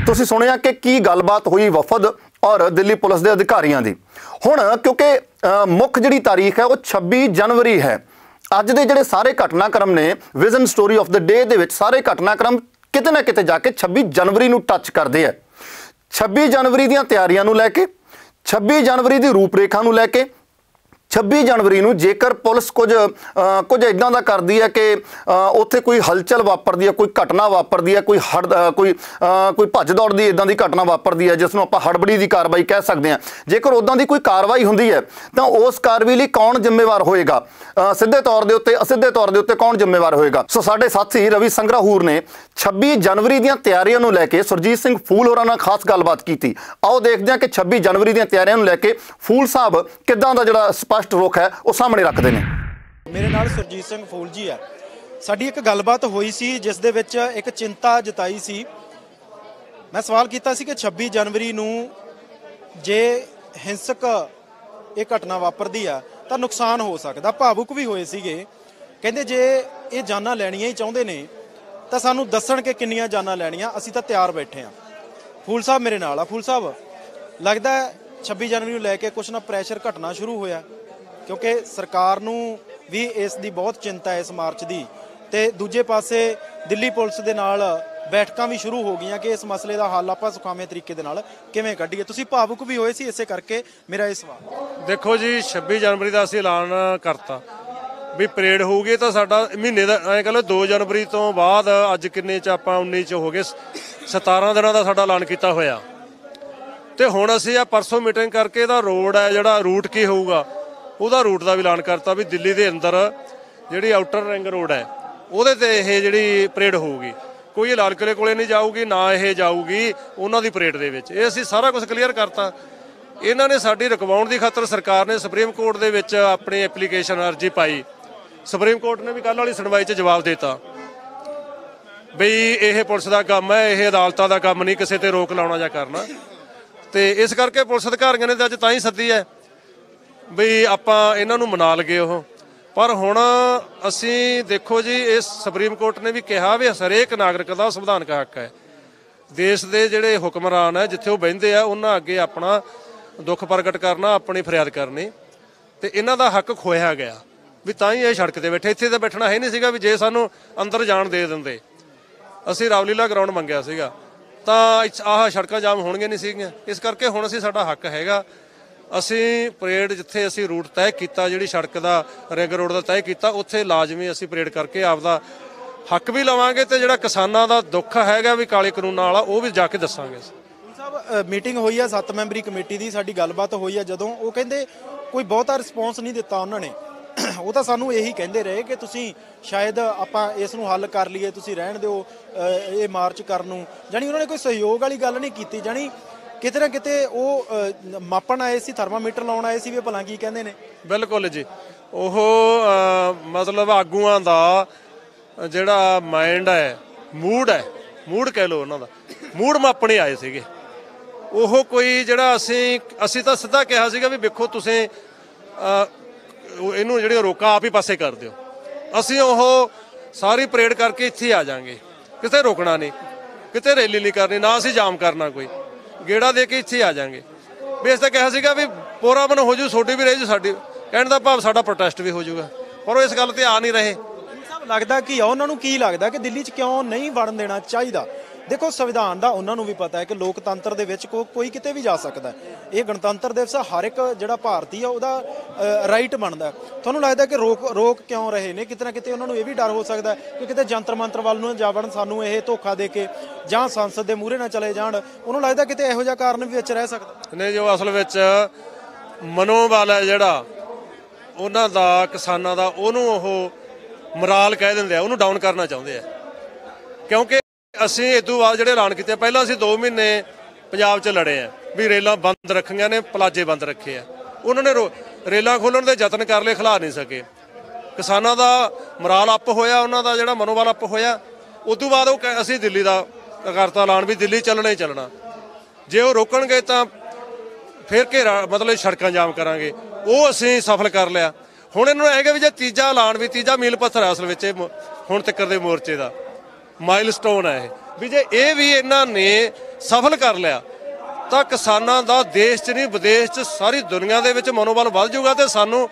ਤੁਸੀਂ ਸੁਣਿਆ ਕਿ ਕੀ ਗੱਲਬਾਤ ਹੋਈ ਵਫਦ ਔਰ ਦਿੱਲੀ ਪੁਲਿਸ ਦੇ ਅਧਿਕਾਰੀਆਂ ਦੀ। ਹੁਣ ਕਿਉਂਕਿ ਮੁੱਖ ਜਿਹੜੀ ਤਾਰੀਖ ਹੈ ਉਹ 26 ਜਨਵਰੀ ਹੈ। ਅੱਜ ਦੇ ਜਿਹੜੇ ਸਾਰੇ ਘਟਨਾਕ੍ਰਮ ਨੇ ਵਿਜ਼ਨ ਸਟੋਰੀ ਆਫ ਦ ਡੇ ਦੇ ਵਿੱਚ ਸਾਰੇ ਘਟਨਾਕ੍ਰਮ ਕਿਤੇ ਨਾ ਕਿਤੇ ਜਾ ਕੇ 26 ਜਨਵਰੀ ਨੂੰ ਟੱਚ ਕਰਦੇ ਆ। 26 ਜਨਵਰੀ ਦੀਆਂ ਤਿਆਰੀਆਂ ਨੂੰ ਲੈ ਕੇ, 26 ਜਨਵਰੀ ਦੀ ਰੂਪਰੇਖਾ ਨੂੰ ਲੈ ਕੇ 26 ਜਨਵਰੀ ਨੂੰ ਜੇਕਰ ਪੁਲਿਸ ਕੁਝ ਇਦਾਂ ਦਾ ਕਰਦੀ ਹੈ ਕਿ ਉੱਥੇ ਕੋਈ ਹਲਚਲ ਵਾਪਰਦੀ ਹੈ, ਕੋਈ ਘਟਨਾ ਵਾਪਰਦੀ ਹੈ, ਕੋਈ ਭੱਜ ਦੌੜ ਦੀ ਇਦਾਂ ਦੀ ਘਟਨਾ ਵਾਪਰਦੀ ਹੈ ਜਿਸ ਨੂੰ ਆਪਾਂ ਹੜਬੜੀ ਦੀ ਕਾਰਵਾਈ ਕਹਿ ਸਕਦੇ ਹਾਂ, ਜੇਕਰ ਉੱਦਾਂ ਦੀ ਕੋਈ ਕਾਰਵਾਈ ਹੁੰਦੀ ਹੈ ਤਾਂ ਉਸ ਕਾਰਵਾਈ ਲਈ ਕੌਣ ਜ਼ਿੰਮੇਵਾਰ ਹੋਏਗਾ, ਸਿੱਧੇ ਤੌਰ ਦੇ ਉੱਤੇ ਅਸਿੱਧੇ ਤੌਰ ਦੇ ਉੱਤੇ ਕੌਣ ਜ਼ਿੰਮੇਵਾਰ ਹੋਏਗਾ। ਸੋ ਸਾਡੇ ਸਾਥੀ ਰਵੀ ਸੰਗਰਾਹੂਰ ਨੇ 26 ਜਨਵਰੀ ਦੀਆਂ ਤਿਆਰੀਆਂ ਨੂੰ ਲੈ ਕੇ ਸੁਰਜੀਤ ਸਿੰਘ ਫੂਲ ਹੋਰਾਂ ਨਾਲ ਖਾਸ ਗੱਲਬਾਤ ਕੀਤੀ। ਆਓ ਦੇਖਦੇ ਹਾਂ ਕਿ 26 ਜਨਵਰੀ ਦੀਆਂ ਤਿਆਰੀਆਂ ਨੂੰ ਲੈ ਕੇ ਫੂਲ ਸਾਹਿਬ ਕਿੱਦਾਂ ਦਾ ਜਿਹੜਾ ਸਪਸ਼ਟ ਰੁਖ ਹੈ ਉਹ ਸਾਹਮਣੇ ਰੱਖਦੇ ਨੇ। ਮੇਰੇ ਨਾਲ ਸੁਰਜੀਤ ਸਿੰਘ ਫੂਲ ਜੀ ਹੈ। ਸਾਡੀ ਇੱਕ ਗੱਲਬਾਤ ਹੋਈ ਸੀ ਜਿਸ ਦੇ ਵਿੱਚ ਇੱਕ ਚਿੰਤਾ ਜਤਾਈ ਸੀ। ਮੈਂ ਸਵਾਲ ਕੀਤਾ ਸੀ ਕਿ 26 ਜਨਵਰੀ ਨੂੰ ਜੇ ਹਿੰਸਕ ਇਹ ਘਟਨਾ ਵਾਪਰਦੀ ਆ ਤਾਂ ਨੁਕਸਾਨ ਹੋ ਸਕਦਾ। ਭਾਵੁਕ ਵੀ ਹੋਏ ਸੀਗੇ, ਕਹਿੰਦੇ ਜੇ ਇਹ ਜਾਨਾਂ ਲੈਣੀਆਂ ਹੀ ਚਾਹੁੰਦੇ ਨੇ ਤਾਂ ਸਾਨੂੰ ਦੱਸਣ ਕਿ ਕਿੰਨੀਆਂ ਜਾਨਾਂ ਲੈਣੀਆਂ, ਅਸੀਂ ਤਾਂ ਤਿਆਰ ਬੈਠੇ ਹਾਂ। ਫੂਲ ਸਾਹਿਬ ਮੇਰੇ ਨਾਲ ਆ। ਫੂਲ ਸਾਹਿਬ, ਲੱਗਦਾ 26 ਜਨਵਰੀ ਨੂੰ ਲੈ ਕੇ ਕੁਛ ਨਾ ਪ੍ਰੈਸ਼ਰ ਘਟਣਾ ਸ਼ੁਰੂ ਹੋਇਆ, ਕਿਉਂਕਿ ਸਰਕਾਰ ਨੂੰ ਵੀ ਇਸ ਦੀ ਬਹੁਤ ਚਿੰਤਾ ਹੈ ਇਸ ਮਾਰਚ ਦੀ, ਤੇ ਦੂਜੇ ਪਾਸੇ ਦਿੱਲੀ ਪੁਲਿਸ ਦੇ ਨਾਲ ਬੈਠਕਾਂ ਵੀ ਸ਼ੁਰੂ ਹੋ ਗਈਆਂ ਕਿ ਇਸ ਮਸਲੇ ਦਾ ਹੱਲ ਆਪਾਂ ਸੁਖਾਵੇਂ ਤਰੀਕੇ ਦੇ ਨਾਲ ਕਿਵੇਂ ਕੱਢੀਏ। ਤੁਸੀਂ ਭਾਵੁਕ ਵੀ ਹੋਏ ਸੀ, ਇਸੇ ਕਰਕੇ ਮੇਰਾ ਇਹ ਸਵਾਲ। ਦੇਖੋ ਜੀ 26 ਜਨਵਰੀ ਦਾ ਅਸੀਂ ਐਲਾਨ ਕਰਤਾ ਵੀ ਪਰੇਡ ਹੋਊਗੀ, ਤਾਂ ਸਾਡਾ ਮਹੀਨੇ ਦਾ ਐਂ ਕਹ ਲਓ 2 ਜਨਵਰੀ ਤੋਂ ਬਾਅਦ ਅੱਜ ਕਿੰਨੇ ਚ ਆਪਾਂ 19 ਚ ਹੋ ਗਏ, 17 ਦਿਨਾਂ ਦਾ ਸਾਡਾ ਐਲਾਨ ਕੀਤਾ ਹੋਇਆ। ਤੇ ਹੁਣ ਅਸੀਂ ਆ ਪਰਸੋਂ ਮੀਟਿੰਗ ਕਰਕੇ ਇਹਦਾ ਰੋਡ ਹੈ ਜਿਹੜਾ ਰੂਟ ਕੀ ਹੋਊਗਾ ਉਹਦਾ ਰੂਟ ਦਾ ਵੀ ਐਲਾਨ ਕਰਤਾ ਵੀ ਦਿੱਲੀ ਦੇ ਅੰਦਰ ਜਿਹੜੀ ਆਊਟਰ ਰਿੰਗ ਰੋਡ ਹੈ ਉਹਦੇ ਤੇ ਇਹ ਜਿਹੜੀ ਪਰੇਡ ਹੋਊਗੀ, ਕੋਈ ਲਾਲ ਕਿਲੇ ਕੋਲੇ ਨਹੀਂ ਜਾਊਗੀ, ਨਾ ਇਹ ਜਾਊਗੀ ਉਹਨਾਂ ਦੀ ਪਰੇਡ ਦੇ ਵਿੱਚ। ਇਹ ਅਸੀਂ ਸਾਰਾ ਕੁਝ ਕਲੀਅਰ ਕਰਤਾ। ਇਹਨਾਂ ਨੇ ਸਾਡੀ ਰੁਕਵਾਉਣ ਦੀ ਖਾਤਰ ਸਰਕਾਰ ਨੇ ਸੁਪਰੀਮ ਕੋਰਟ ਦੇ ਵਿੱਚ ਆਪਣੀ ਐਪਲੀਕੇਸ਼ਨ ਅਰਜੀ ਪਾਈ। ਸੁਪਰੀਮ ਕੋਰਟ ਨੇ ਵੀ ਕੱਲ੍ਹ ਵਾਲੀ ਸੁਣਵਾਈ 'ਚ ਜਵਾਬ ਦਿੱਤਾ ਬਈ ਇਹ ਪੁਲਿਸ ਦਾ ਕੰਮ ਹੈ, ਇਹ ਅਦਾਲਤਾਂ ਦਾ ਕੰਮ ਨਹੀਂ ਕਿਸੇ ਤੇ ਰੋਕ ਲਾਉਣਾ ਜਾਂ ਕਰਨਾ। ਤੇ ਇਸ ਕਰਕੇ ਪੁਲਿਸ ਅਧਿਕਾਰੀਆਂ ਨੇ ਤਾਂ ਅੱਜ ਤਾਂ ਹੀ ਸੱਦੀ ਹੈ ਬਈ ਆਪਾਂ ਇਹਨਾਂ ਨੂੰ ਮਨਾ ਲਗੇ ਉਹ। ਪਰ ਹੁਣ ਅਸੀਂ ਦੇਖੋ ਜੀ, ਇਸ ਸੁਪਰੀਮ ਕੋਰਟ ਨੇ ਵੀ ਕਿਹਾ ਵੀ ਹਰੇਕ ਨਾਗਰਿਕ ਦਾ ਸੰਵਿਧਾਨਕ ਹੱਕ ਹੈ, ਦੇਸ਼ ਦੇ ਜਿਹੜੇ ਹੁਕਮਰਾਨ ਹੈ ਜਿੱਥੇ ਉਹ ਬਹਿੰਦੇ ਆ ਉਹਨਾਂ ਅੱਗੇ ਆਪਣਾ ਦੁੱਖ ਪ੍ਰਗਟ ਕਰਨਾ, ਆਪਣੀ ਫਰਿਆਦ ਕਰਨੀ, ਤੇ ਇਹਨਾਂ ਦਾ ਹੱਕ ਖੋਇਆ ਗਿਆ। ਵੀ ਤਾਂ ਹੀ ਇਹ ਸੜਕ ਤੇ ਬੈਠੇ। ਇੱਥੇ ਤਾਂ ਬੈਠਣਾ ਹੈ ਨਹੀਂ ਸੀਗਾ ਵੀ ਜੇ ਸਾਨੂੰ ਅੰਦਰ ਜਾਣ ਦੇ ਦਿੰਦੇ। ਅਸੀਂ ਰਾਮਲੀਲਾ ਗਰਾਊਂਡ ਮੰਗਿਆ ਸੀਗਾ ਤਾਂ ਆਹ ਸੜਕਾਂ ਜਾਮ ਹੋਣਗੀਆਂ ਨਹੀਂ ਸੀਗੀਆਂ। ਇਸ ਕਰਕੇ ਹੁਣ ਅਸੀਂ ਸਾਡਾ ਹੱਕ ਹੈਗਾ, ਅਸੀਂ ਪਰੇਡ ਜਿੱਥੇ ਅਸੀਂ ਰੂਟ ਤੈਅ ਕੀਤਾ, ਜਿਹੜੀ ਸੜਕ ਦਾ ਰਿੰਗ ਰੋਡ ਦਾ ਤੈਅ ਕੀਤਾ, ਉੱਥੇ ਲਾਜ਼ਮੀ ਅਸੀਂ ਪਰੇਡ ਕਰਕੇ ਆਪਦਾ ਹੱਕ ਵੀ ਲਵਾਂਗੇ ਤੇ ਜਿਹੜਾ ਕਿਸਾਨਾਂ ਦਾ ਦੁੱਖ ਹੈਗਾ ਵੀ ਕਾਲੇ ਕਾਨੂੰਨਾਂ ਵਾਲਾ ਉਹ ਵੀ ਜਾ ਕੇ ਦੱਸਾਂਗੇ। ਸਾਹਿਬ ਮੀਟਿੰਗ ਹੋਈ ਆ 7 ਮੈਂਬਰੀ ਕਮੇਟੀ ਦੀ, ਸਾਡੀ ਗੱਲਬਾਤ ਹੋਈ ਆ ਜਦੋਂ, ਉਹ ਕਹਿੰਦੇ ਕੋਈ ਬਹੁਤਾ ਰਿਸਪੌਂਸ ਨਹੀਂ ਦਿੱਤਾ ਉਹਨਾਂ ਨੇ। ਉਹ ਤਾਂ ਸਾਨੂੰ ਇਹੀ ਕਹਿੰਦੇ ਰਹੇ ਕਿ ਤੁਸੀਂ ਸ਼ਾਇਦ ਆਪਾਂ ਇਸ ਨੂੰ ਹੱਲ ਕਰ ਲਈਏ, ਤੁਸੀਂ ਰਹਿਣ ਦਿਓ ਇਹ ਮਾਰਚ ਕਰਨ ਨੂੰ। ਜਾਣੀ ਉਹਨਾਂ ਨੇ ਕੋਈ ਸਹਿਯੋਗ ਵਾਲੀ ਗੱਲ ਨਹੀਂ ਕੀਤੀ। ਜਾਣੀ ਕਿਤੇ ਨਾ ਕਿਤੇ ਉਹ ਮਾਪਣ ਆਏ ਸੀ, ਥਰਮਾਮੀਟਰ ਲਾਉਣ ਆਏ ਸੀ ਵੀ ਭਲਾ ਕੀ ਕਹਿੰਦੇ ਨੇ। ਬਿਲਕੁਲ ਜੀ, ਉਹ ਮਤਲਬ ਆਗੂਆਂ ਦਾ ਜਿਹੜਾ ਮਾਈਂਡ ਹੈ, ਮੂਡ ਕਹਿ ਲਓ, ਉਹਨਾਂ ਦਾ ਮੂਡ ਮਾਪਣੇ ਆਏ ਸੀਗੇ। ਉਹ ਕੋਈ ਜਿਹੜਾ ਅਸੀਂ ਤਾਂ ਸਿੱਧਾ ਕਿਹਾ ਸੀਗਾ ਵੀ ਵੇਖੋ ਤੁਸੀਂ ਇਹਨੂੰ ਜਿਹੜੀਆਂ ਰੋਕਾਂ ਆਪ ਹੀ ਪਾਸੇ ਕਰ ਦਿਓ, ਅਸੀਂ ਉਹ ਸਾਰੀ ਪਰੇਡ ਕਰਕੇ ਇੱਥੇ ਆ ਜਾਾਂਗੇ, ਕਿਤੇ ਰੋਕਣਾ ਨਹੀਂ, ਕਿਤੇ ਰੈਲੀ ਨਹੀਂ ਕਰਨੀ, ਨਾ ਅਸੀਂ ਜਾਮ ਕਰਨਾ, ਕੋਈ ਗੇੜਾ ਦੇ ਕੇ ਇੱਥੇ ਆ ਜਾਾਂਗੇ। ਵੀ ਅਸੀਂ ਤਾਂ ਕਿਹਾ ਸੀਗਾ ਵੀ ਪੂਰਾ ਹੋ ਜੂ, ਤੁਹਾਡੀ ਵੀ ਰਹਿ ਜੂ, ਸਾਡੀ ਕਹਿਣ ਦਾ ਭਾਵ ਸਾਡਾ ਪ੍ਰੋਟੈਸਟ ਵੀ ਹੋ ਜਾਊਗਾ, ਪਰ ਉਹ ਇਸ ਗੱਲ ਤੇ ਆ ਨਹੀਂ ਰਹੇ। ਲੱਗਦਾ ਕੀ ਆ ਉਹਨਾਂ ਨੂੰ, ਕੀ ਲੱਗਦਾ ਕਿ ਦਿੱਲੀ 'ਚ ਕਿਉਂ ਨਹੀਂ ਵੜਨ ਦੇਣਾ ਚਾਹੀਦਾ? ਦੇਖੋ ਸੰਵਿਧਾਨ ਦਾ ਉਹਨਾਂ ਨੂੰ ਵੀ ਪਤਾ ਹੈ ਕਿ ਲੋਕਤੰਤਰ ਦੇ ਵਿੱਚ ਕੋਈ ਕਿਤੇ ਵੀ ਜਾ ਸਕਦਾ। ਇਹ ਗਣਤੰਤਰ ਦਿਵਸ ਹਰ ਇੱਕ ਜਿਹੜਾ ਭਾਰਤੀ ਆ ਉਹਦਾ ਰਾਈਟ ਬਣਦਾ। ਤੁਹਾਨੂੰ ਲੱਗਦਾ ਕਿ ਰੋਕ ਕਿਉਂ ਰਹੇ ਨੇ? ਕਿਤੇ ਨਾ ਕਿਤੇ ਉਹਨਾਂ ਨੂੰ ਇਹ ਵੀ ਡਰ ਹੋ ਸਕਦਾ ਕਿ ਕਿਤੇ ਜੰਤਰ ਮੰਤਰ ਵੱਲ ਨੂੰ ਜਾ ਵੜਨ, ਸਾਨੂੰ ਇਹ ਧੋਖਾ ਦੇ ਕੇ, ਜਾਂ ਸੰਸਦ ਦੇ ਮੂਹਰੇ ਨਾ ਚਲੇ ਜਾਣ। ਉਹਨੂੰ ਲੱਗਦਾ ਕਿਤੇ ਇਹੋ ਜਿਹਾ ਕਾਰਨ ਵੀ ਵਿੱਚ ਰਹਿ ਸਕਦਾ। ਨਹੀਂ, ਜੋ ਅਸਲ ਵਿੱਚ ਮਨੋਬਲ ਹੈ ਜਿਹੜਾ ਉਹਨਾਂ ਦਾ, ਕਿਸਾਨਾਂ ਦਾ, ਉਹਨੂੰ ਉਹ ਮਰਾਲ ਕਹਿ ਦਿੰਦੇ ਆ, ਉਹਨੂੰ ਡਾਊਨ ਕਰਨਾ ਚਾਹੁੰਦੇ ਆ। ਕਿਉਂਕਿ ਅਸੀਂ ਇਸ ਤੋਂ ਬਾਅਦ ਜਿਹੜੇ ਐਲਾਨ ਕੀਤੇ, ਪਹਿਲਾਂ ਅਸੀਂ 2 ਮਹੀਨੇ ਪੰਜਾਬ 'ਚ ਲੜੇ ਆ ਵੀ ਰੇਲਾਂ ਬੰਦ ਰੱਖੀਆਂ ਨੇ, ਪਲਾਜੇ ਬੰਦ ਰੱਖੇ ਆ। ਉਹਨਾਂ ਨੇ ਰੇਲਾਂ ਖੋਲ੍ਹਣ ਦੇ ਯਤਨ ਕਰ ਲਏ, ਖਿਲਾ ਨਹੀਂ ਸਕੇ। ਕਿਸਾਨਾਂ ਦਾ ਮਰਾਲ ਅੱਪ ਹੋਇਆ, ਉਹਨਾਂ ਦਾ ਜਿਹੜਾ ਮਨੋਬਲ ਅੱਪ ਹੋਇਆ। ਉਸ ਤੋਂ ਬਾਅਦ ਅਸੀਂ ਦਿੱਲੀ ਦਾ ਕਰਤਾ ਐਲਾਨ ਵੀ ਦਿੱਲੀ ਚੱਲਣਾ ਹੀ ਚੱਲਣਾ। ਜੇ ਉਹ ਰੋਕਣਗੇ ਤਾਂ ਫਿਰ ਘੇਰਾ, ਮਤਲਬ ਸੜਕਾਂ ਜਾਮ ਕਰਾਂਗੇ। ਉਹ ਅਸੀਂ ਸਫਲ ਕਰ ਲਿਆ। ਹੁਣ ਇਹਨਾਂ ਨੂੰ ਹੈਗਾ ਵੀ ਜੇ ਤੀਜਾ ਐਲਾਨ ਵੀ, ਤੀਜਾ ਮੀਲ ਪੱਥਰ ਹੈ ਅਸਲ ਵਿੱਚ ਹੁਣ ਤੱਕ ਦੇ ਮੋਰਚੇ ਦਾ ਮਾਈਲਸਟੋਨ ਹੈ ਇਹ, ਵੀ ਜੇ ਇਹ ਵੀ ਇਹਨਾਂ ਨੇ ਸਫਲ ਕਰ ਲਿਆ ਤਾਂ ਕਿਸਾਨਾਂ ਦਾ ਦੇਸ਼ 'ਚ ਨਹੀਂ ਵਿਦੇਸ਼ 'ਚ ਸਾਰੀ ਦੁਨੀਆ ਦੇ ਵਿੱਚ ਮਨੋਬਲ ਵੱਧ ਜਾਊਗਾ ਤੇ ਸਾਨੂੰ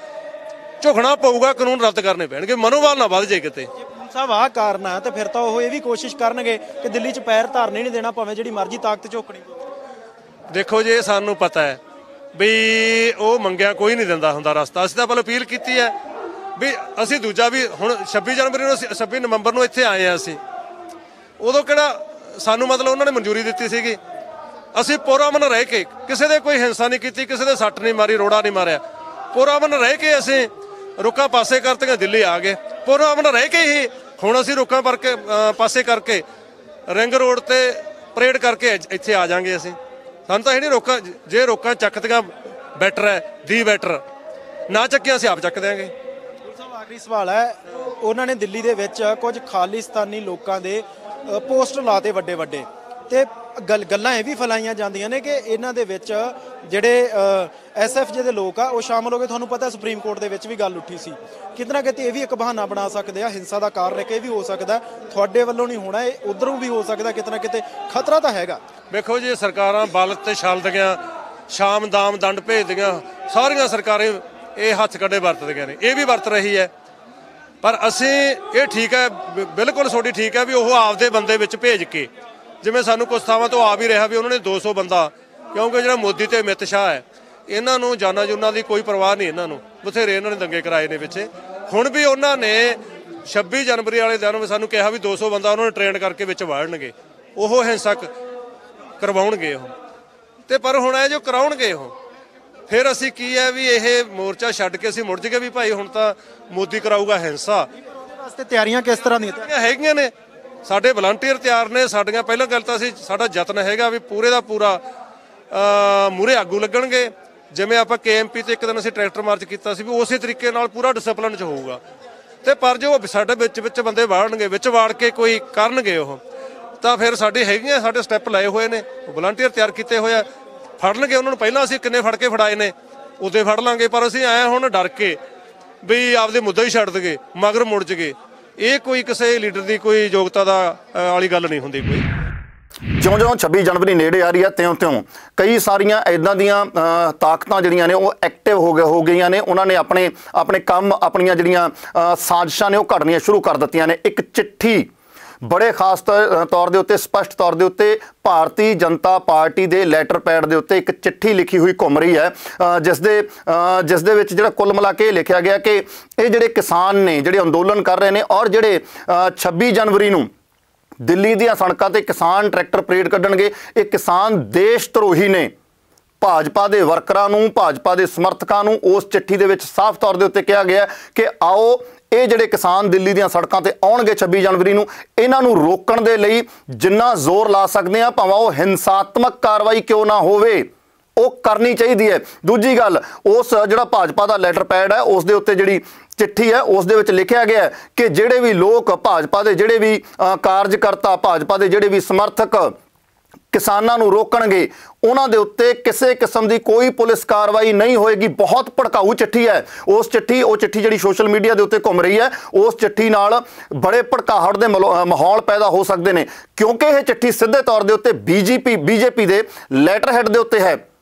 ਝੁਕਣਾ ਪਊਗਾ, ਕਾਨੂੰਨ ਰੱਦ ਕਰਨੇ ਪੈਣਗੇ, ਮਨੋਬਲ ਨਾ ਵੱਧ ਜੇ ਕਿਤੇ। ਸਾਹਿਬ ਆਹ ਕਾਰਨ ਆ ਤੇ ਫਿਰ ਤਾਂ ਉਹ ਇਹ ਵੀ ਕੋਸ਼ਿਸ਼ ਕਰਨਗੇ ਕਿ ਦਿੱਲੀ 'ਚ ਪੈਰ ਧਰਨੇ ਨਹੀਂ ਦੇਣਾ, ਭਾਵੇਂ ਜਿਹੜੀ ਮਰਜ਼ੀ ਤਾਕਤ ਝੋਕਣੀ। ਦੇਖੋ ਜੀ, ਸਾਨੂੰ ਪਤਾ ਹੈ ਵੀ ਉਹ ਮੰਗਿਆ ਕੋਈ ਨਹੀਂ ਦਿੰਦਾ ਹੁੰਦਾ ਰਸਤਾ। ਅਸੀਂ ਤਾਂ ਪਹਿਲਾਂ ਅਪੀਲ ਕੀਤੀ ਹੈ ਵੀ ਅਸੀਂ ਦੂਜਾ ਵੀ ਹੁਣ 26 ਜਨਵਰੀ ਨੂੰ, 26 ਨਵੰਬਰ ਨੂੰ ਇੱਥੇ ਆਏ ਹਾਂ। ਅਸੀਂ ਉਦੋਂ ਕਿਹੜਾ ਸਾਨੂੰ ਮਤਲਬ ਉਹਨਾਂ ਨੇ ਮਨਜ਼ੂਰੀ ਦਿੱਤੀ ਸੀਗੀ। ਅਸੀਂ ਪੁਰਅਮਨ ਰਹਿ ਕੇ, ਕਿਸੇ ਦੇ ਕੋਈ ਹਿੰਸਾ ਨਹੀਂ ਕੀਤੀ, ਕਿਸੇ ਦੇ ਸੱਟ ਨਹੀਂ ਮਾਰੀ, ਰੋੜਾ ਨਹੀਂ ਮਾਰਿਆ। ਪੁਰਅਮਨ ਰਹਿ ਕੇ ਅਸੀਂ ਰੁੱਕਾਂ ਪਾਸੇ ਕਰਤੀਆਂ, ਦਿੱਲੀ ਆ ਗਏ। ਪੁਰਅਮਨ ਰਹਿ ਕੇ ਹੀ ਹੁਣ ਅਸੀਂ ਰੁੱਕਾਂ ਪਾਸੇ ਕਰਕੇ ਰਿੰਗ ਰੋਡ ਤੇ ਪਰੇਡ ਕਰਕੇ ਇੱਥੇ ਆ ਜਾਾਂਗੇ। ਅਸੀਂ ਸਾਨੂੰ ਤਾਂ ਇਹ ਨਹੀਂ ਰੋਕਾਂ, ਜੇ ਰੋਕਾਂ ਚੱਕਦੀਆਂ ਬੈਟਰ ਹੈ, ਦੀ ਬੈਟਰ ਨਾ ਚੱਕੀਆਂ ਅਸੀਂ ਆਪ ਚੱਕ ਦਿਆਂਗੇ। ਆਖਰੀ ਸਵਾਲ ਹੈ, ਉਹਨਾਂ ਨੇ ਦਿੱਲੀ ਦੇ ਵਿੱਚ ਕੁਝ ਖਾਲਿਸਤਾਨੀ ਲੋਕਾਂ ਦੇ ਪੋਸਟਰ ਲਾਤੇ ਵੱਡੇ ਵੱਡੇ, ਤੇ ਗੱਲਾਂ ਇਹ ਵੀ ਫੈਲਾਈਆਂ ਜਾਂਦੀਆਂ ਨੇ ਕਿ ਇਹਨਾਂ ਦੇ ਵਿੱਚ ਜਿਹੜੇ SFJ ਦੇ ਲੋਕ ਆ ਉਹ ਸ਼ਾਮਲ ਹੋ ਗਏ। ਤੁਹਾਨੂੰ ਪਤਾ ਸੁਪਰੀਮ ਕੋਰਟ ਦੇ ਵਿੱਚ ਵੀ ਗੱਲ ਉੱਠੀ ਸੀ। ਕਿਤੇ ਨਾ ਕਿਤੇ ਇਹ ਵੀ ਇੱਕ ਬਹਾਨਾ ਬਣਾ ਸਕਦੇ ਆ, ਹਿੰਸਾ ਦਾ ਕਾਰਨ ਇੱਕ ਇਹ ਵੀ ਹੋ ਸਕਦਾ। ਤੁਹਾਡੇ ਵੱਲੋਂ ਨਹੀਂ ਹੋਣਾ, ਇਹ ਉਧਰੋਂ ਵੀ ਹੋ ਸਕਦਾ। ਕਿਤੇ ਨਾ ਕਿਤੇ ਖਤਰਾ ਤਾਂ ਹੈਗਾ। ਵੇਖੋ ਜੀ, ਸਰਕਾਰਾਂ ਬਲ ਤੇ ਛਲਦੀਆਂ, ਸ਼ਾਮ ਦਾਮ ਦੰਡ ਭੇਜਦੀਆਂ, ਸਾਰੀਆਂ ਸਰਕਾਰਾਂ ਇਹ ਹੱਥ ਕੱਢੇ ਵਰਤਦੀਆਂ ਨੇ, ਇਹ ਵੀ ਵਰਤ ਰਹੀ ਹੈ। ਪਰ ਅਸੀਂ ਇਹ ਠੀਕ ਹੈ, ਬਿਲਕੁਲ ਤੁਹਾਡੀ ਠੀਕ ਹੈ ਵੀ ਉਹ ਆਪਦੇ ਬੰਦੇ ਵਿੱਚ ਭੇਜ ਕੇ, ਜਿਵੇਂ ਸਾਨੂੰ ਕੁਝ ਥਾਵਾਂ ਤੋਂ ਆ ਵੀ ਰਿਹਾ ਵੀ ਉਹਨਾਂ ਨੇ 200 ਬੰਦਾ, ਕਿਉਂਕਿ ਜਿਹੜਾ ਮੋਦੀ ਤੇ ਅਮਿਤ ਸ਼ਾਹ ਹੈ, ਇਹਨਾਂ ਨੂੰ ਜਾਨਾਂ ਜੁਨਾਂ ਦੀ ਕੋਈ ਪਰਵਾਹ ਨਹੀਂ। ਇਹਨਾਂ ਨੂੰ ਬਥੇਰੇ ਇਹਨਾਂ ਨੇ ਦੰਗੇ ਕਰਾਏ ਨੇ ਪਿੱਛੇ। ਹੁਣ ਵੀ ਉਹਨਾਂ ਨੇ 26 ਜਨਵਰੀ ਵਾਲੇ ਦਿਨ ਸਾਨੂੰ ਕਿਹਾ ਵੀ 200 ਬੰਦਾ ਉਹਨਾਂ ਨੇ ਟ੍ਰੇਨ ਕਰਕੇ ਵਿੱਚ ਵਾੜਨਗੇ, ਉਹ ਹਿੰਸਾ ਕਰਵਾਉਣਗੇ ਉਹ। ਤੇ ਪਰ ਹੁਣ ਇਹ ਜੋ ਕਰਾਉਣਗੇ ਉਹ, ਫਿਰ ਅਸੀਂ ਕੀ ਹੈ ਵੀ ਇਹ ਮੋਰਚਾ ਛੱਡ ਕੇ ਅਸੀਂ ਮੁੜ ਜਗੇ ਵੀ ਭਾਈ ਹੁਣ ਤਾਂ ਮੋਦੀ ਕਰਾਊਗਾ ਹਿੰਸਾ। ਵਾਸਤੇ ਤਿਆਰੀਆਂ ਕਿਸ ਤਰ੍ਹਾਂ ਦੀਆਂ ਹੈਗੀਆਂ ਨੇ? ਸਾਡੇ ਵਲੰਟੀਅਰ ਤਿਆਰ ਨੇ। ਸਾਡੀਆਂ ਪਹਿਲਾਂ ਗੱਲ ਤਾਂ ਅਸੀਂ, ਸਾਡਾ ਯਤਨ ਹੈਗਾ ਵੀ ਪੂਰੇ ਦਾ ਪੂਰਾ ਮੂਹਰੇ ਆਗੂ ਲੱਗਣਗੇ। ਜਿਵੇਂ ਆਪਾਂ KMP ਤੇ ਇੱਕ ਦਿਨ ਅਸੀਂ ਟਰੈਕਟਰ ਮਾਰਚ ਕੀਤਾ ਸੀ, ਵੀ ਉਸੇ ਤਰੀਕੇ ਨਾਲ ਪੂਰਾ ਡਿਸਪਲਿਨ 'ਚ ਹੋਊਗਾ। ਤੇ ਪਰ ਜੋ ਸਾਡੇ ਵਿੱਚ ਬੰਦੇ ਵਾੜਨਗੇ, ਵਿੱਚ ਵਾੜ ਕੇ ਕੋਈ ਕਰਨਗੇ ਉਹ, ਤਾਂ ਫਿਰ ਸਾਡੇ ਹੈਗੀਆਂ, ਸਾਡੇ ਸਟੈਪ ਲਏ ਹੋਏ ਨੇ, ਵਲੰਟੀਅਰ ਤਿਆਰ ਕੀਤੇ ਹੋਏ ਆ। ਫੜਨਗੇ ਉਹਨਾਂ ਨੂੰ, ਪਹਿਲਾਂ ਅਸੀਂ ਕਿੰਨੇ ਫੜ ਕੇ ਫੜਾਏ ਨੇ, ਉਦੋਂ ਫੜ ਲਾਂਗੇ। ਪਰ ਅਸੀਂ ਆਏ ਹੁਣ ਡਰ ਕੇ ਵੀ ਆਪਦੇ ਮੁੱਦਾ ਹੀ ਛੱਡ ਦਗੇ, ਮਗਰ ਮੁੜ ਜਗੇ। ਇਹ ਕੋਈ ਕਿਸੇ ਲੀਡਰ ਦੀ ਕੋਈ ਯੋਗਤਾ ਦਾ ਵਾਲੀ ਗੱਲ ਨਹੀਂ ਹੁੰਦੀ ਕੋਈ। ਜਿਉਂ-ਜਿਉਂ 26 ਜਨਵਰੀ ਨੇੜੇ ਆ ਰਹੀ ਹੈ ਤਿਉਂ-ਤਿਉਂ ਕਈ ਸਾਰੀਆਂ ਇਦਾਂ ਦੀਆਂ ਤਾਕਤਾਂ ਜਿਹੜੀਆਂ ਨੇ ਉਹ ਐਕਟਿਵ ਹੋ ਗਈਆਂ ਨੇ। ਉਹਨਾਂ ਨੇ ਆਪਣੇ ਕੰਮ, ਆਪਣੀਆਂ ਜਿਹੜੀਆਂ ਸਾਜ਼ਿਸ਼ਾਂ ਨੇ ਉਹ ਘੜਨੀਆਂ ਸ਼ੁਰੂ ਕਰ ਦਿੱਤੀਆਂ ਨੇ। ਇੱਕ ਚਿੱਠੀ ਬੜੇ ਖਾਸ ਤੌਰ ਦੇ ਉੱਤੇ, ਸਪਸ਼ਟ ਤੌਰ ਦੇ ਉੱਤੇ ਭਾਰਤੀ ਜਨਤਾ ਪਾਰਟੀ ਦੇ ਲੈਟਰ ਪੈਡ ਦੇ ਉੱਤੇ ਇੱਕ ਚਿੱਠੀ ਲਿਖੀ ਹੋਈ ਘੁੰਮ ਰਹੀ ਹੈ, ਜਿਸ ਦੇ ਵਿੱਚ ਜਿਹੜਾ ਕੁੱਲ ਮਿਲਾ ਕੇ ਲਿਖਿਆ ਗਿਆ ਕਿ ਇਹ ਜਿਹੜੇ ਕਿਸਾਨ ਨੇ, ਜਿਹੜੇ ਅੰਦੋਲਨ ਕਰ ਰਹੇ ਨੇ ਔਰ ਜਿਹੜੇ 26 ਜਨਵਰੀ ਨੂੰ ਦਿੱਲੀ ਦੀਆਂ ਸੜਕਾਂ ਤੇ ਕਿਸਾਨ ਟਰੈਕਟਰ ਪਰੇਡ ਕੱਢਣਗੇ, ਇਹ ਕਿਸਾਨ ਦੇਸ਼ ਧਰੋਹੀ ਨੇ। ਭਾਜਪਾ ਦੇ ਵਰਕਰਾਂ ਨੂੰ, ਭਾਜਪਾ ਦੇ ਸਮਰਥਕਾਂ ਨੂੰ ਉਸ ਚਿੱਠੀ ਦੇ ਵਿੱਚ ਸਾਫ਼ ਤੌਰ ਦੇ ਉੱਤੇ ਕਿਹਾ ਗਿਆ ਕਿ ਆਓ ਇਹ ਜਿਹੜੇ ਕਿਸਾਨ ਦਿੱਲੀ ਦੀਆਂ ਸੜਕਾਂ ਤੇ ਆਉਣਗੇ 26 ਜਨਵਰੀ ਨੂੰ, ਇਹਨਾਂ ਨੂੰ ਰੋਕਣ ਦੇ ਲਈ ਜਿੰਨਾ ਜ਼ੋਰ ਲਾ ਸਕਦੇ ਆ, ਭਾਵੇਂ ਉਹ ਹਿੰਸਾਤਮਕ ਕਾਰਵਾਈ ਕਿਉਂ ਨਾ ਹੋਵੇ, ਉਹ ਕਰਨੀ ਚਾਹੀਦੀ ਹੈ। ਦੂਜੀ ਗੱਲ, ਉਸ ਜਿਹੜਾ ਭਾਜਪਾ ਦਾ ਲੈਟਰ ਪੈਡ ਹੈ ਉਸ ਦੇ ਉੱਤੇ ਜਿਹੜੀ ਚਿੱਠੀ ਹੈ ਉਸ ਦੇ ਵਿੱਚ ਲਿਖਿਆ ਗਿਆ ਕਿ ਜਿਹੜੇ ਵੀ ਲੋਕ, ਭਾਜਪਾ ਦੇ ਜਿਹੜੇ ਵੀ ਕਾਰਜਕਰਤਾ, ਭਾਜਪਾ ਦੇ ਜਿਹੜੇ ਵੀ ਸਮਰਥਕ ਕਿਸਾਨਾਂ ਨੂੰ ਰੋਕਣਗੇ, ਉਹਨਾਂ ਦੇ ਉੱਤੇ ਕਿਸੇ ਕਿਸਮ ਦੀ ਕੋਈ ਪੁਲਿਸ ਕਾਰਵਾਈ ਨਹੀਂ ਹੋਏਗੀ। ਬਹੁਤ ਭੜਕਾਊ ਚਿੱਠੀ ਹੈ। ਉਹ ਚਿੱਠੀ ਜਿਹੜੀ ਸੋਸ਼ਲ ਮੀਡੀਆ ਦੇ ਉੱਤੇ ਘੁੰਮ ਰਹੀ ਹੈ, ਉਸ ਚਿੱਠੀ ਨਾਲ ਬੜੇ ਭੜਕਾਹਟ ਦੇ ਮਾਹੌਲ ਪੈਦਾ ਹੋ ਸਕਦੇ ਨੇ, ਕਿਉਂਕਿ ਇਹ ਚਿੱਠੀ ਸਿੱਧੇ ਤੌਰ ਦੇ ਉੱਤੇ ਬੀਜੇਪੀ ਦੇ ਲੈਟਰ ਹੈਡ ਦੇ ਉੱਤੇ ਹੈ।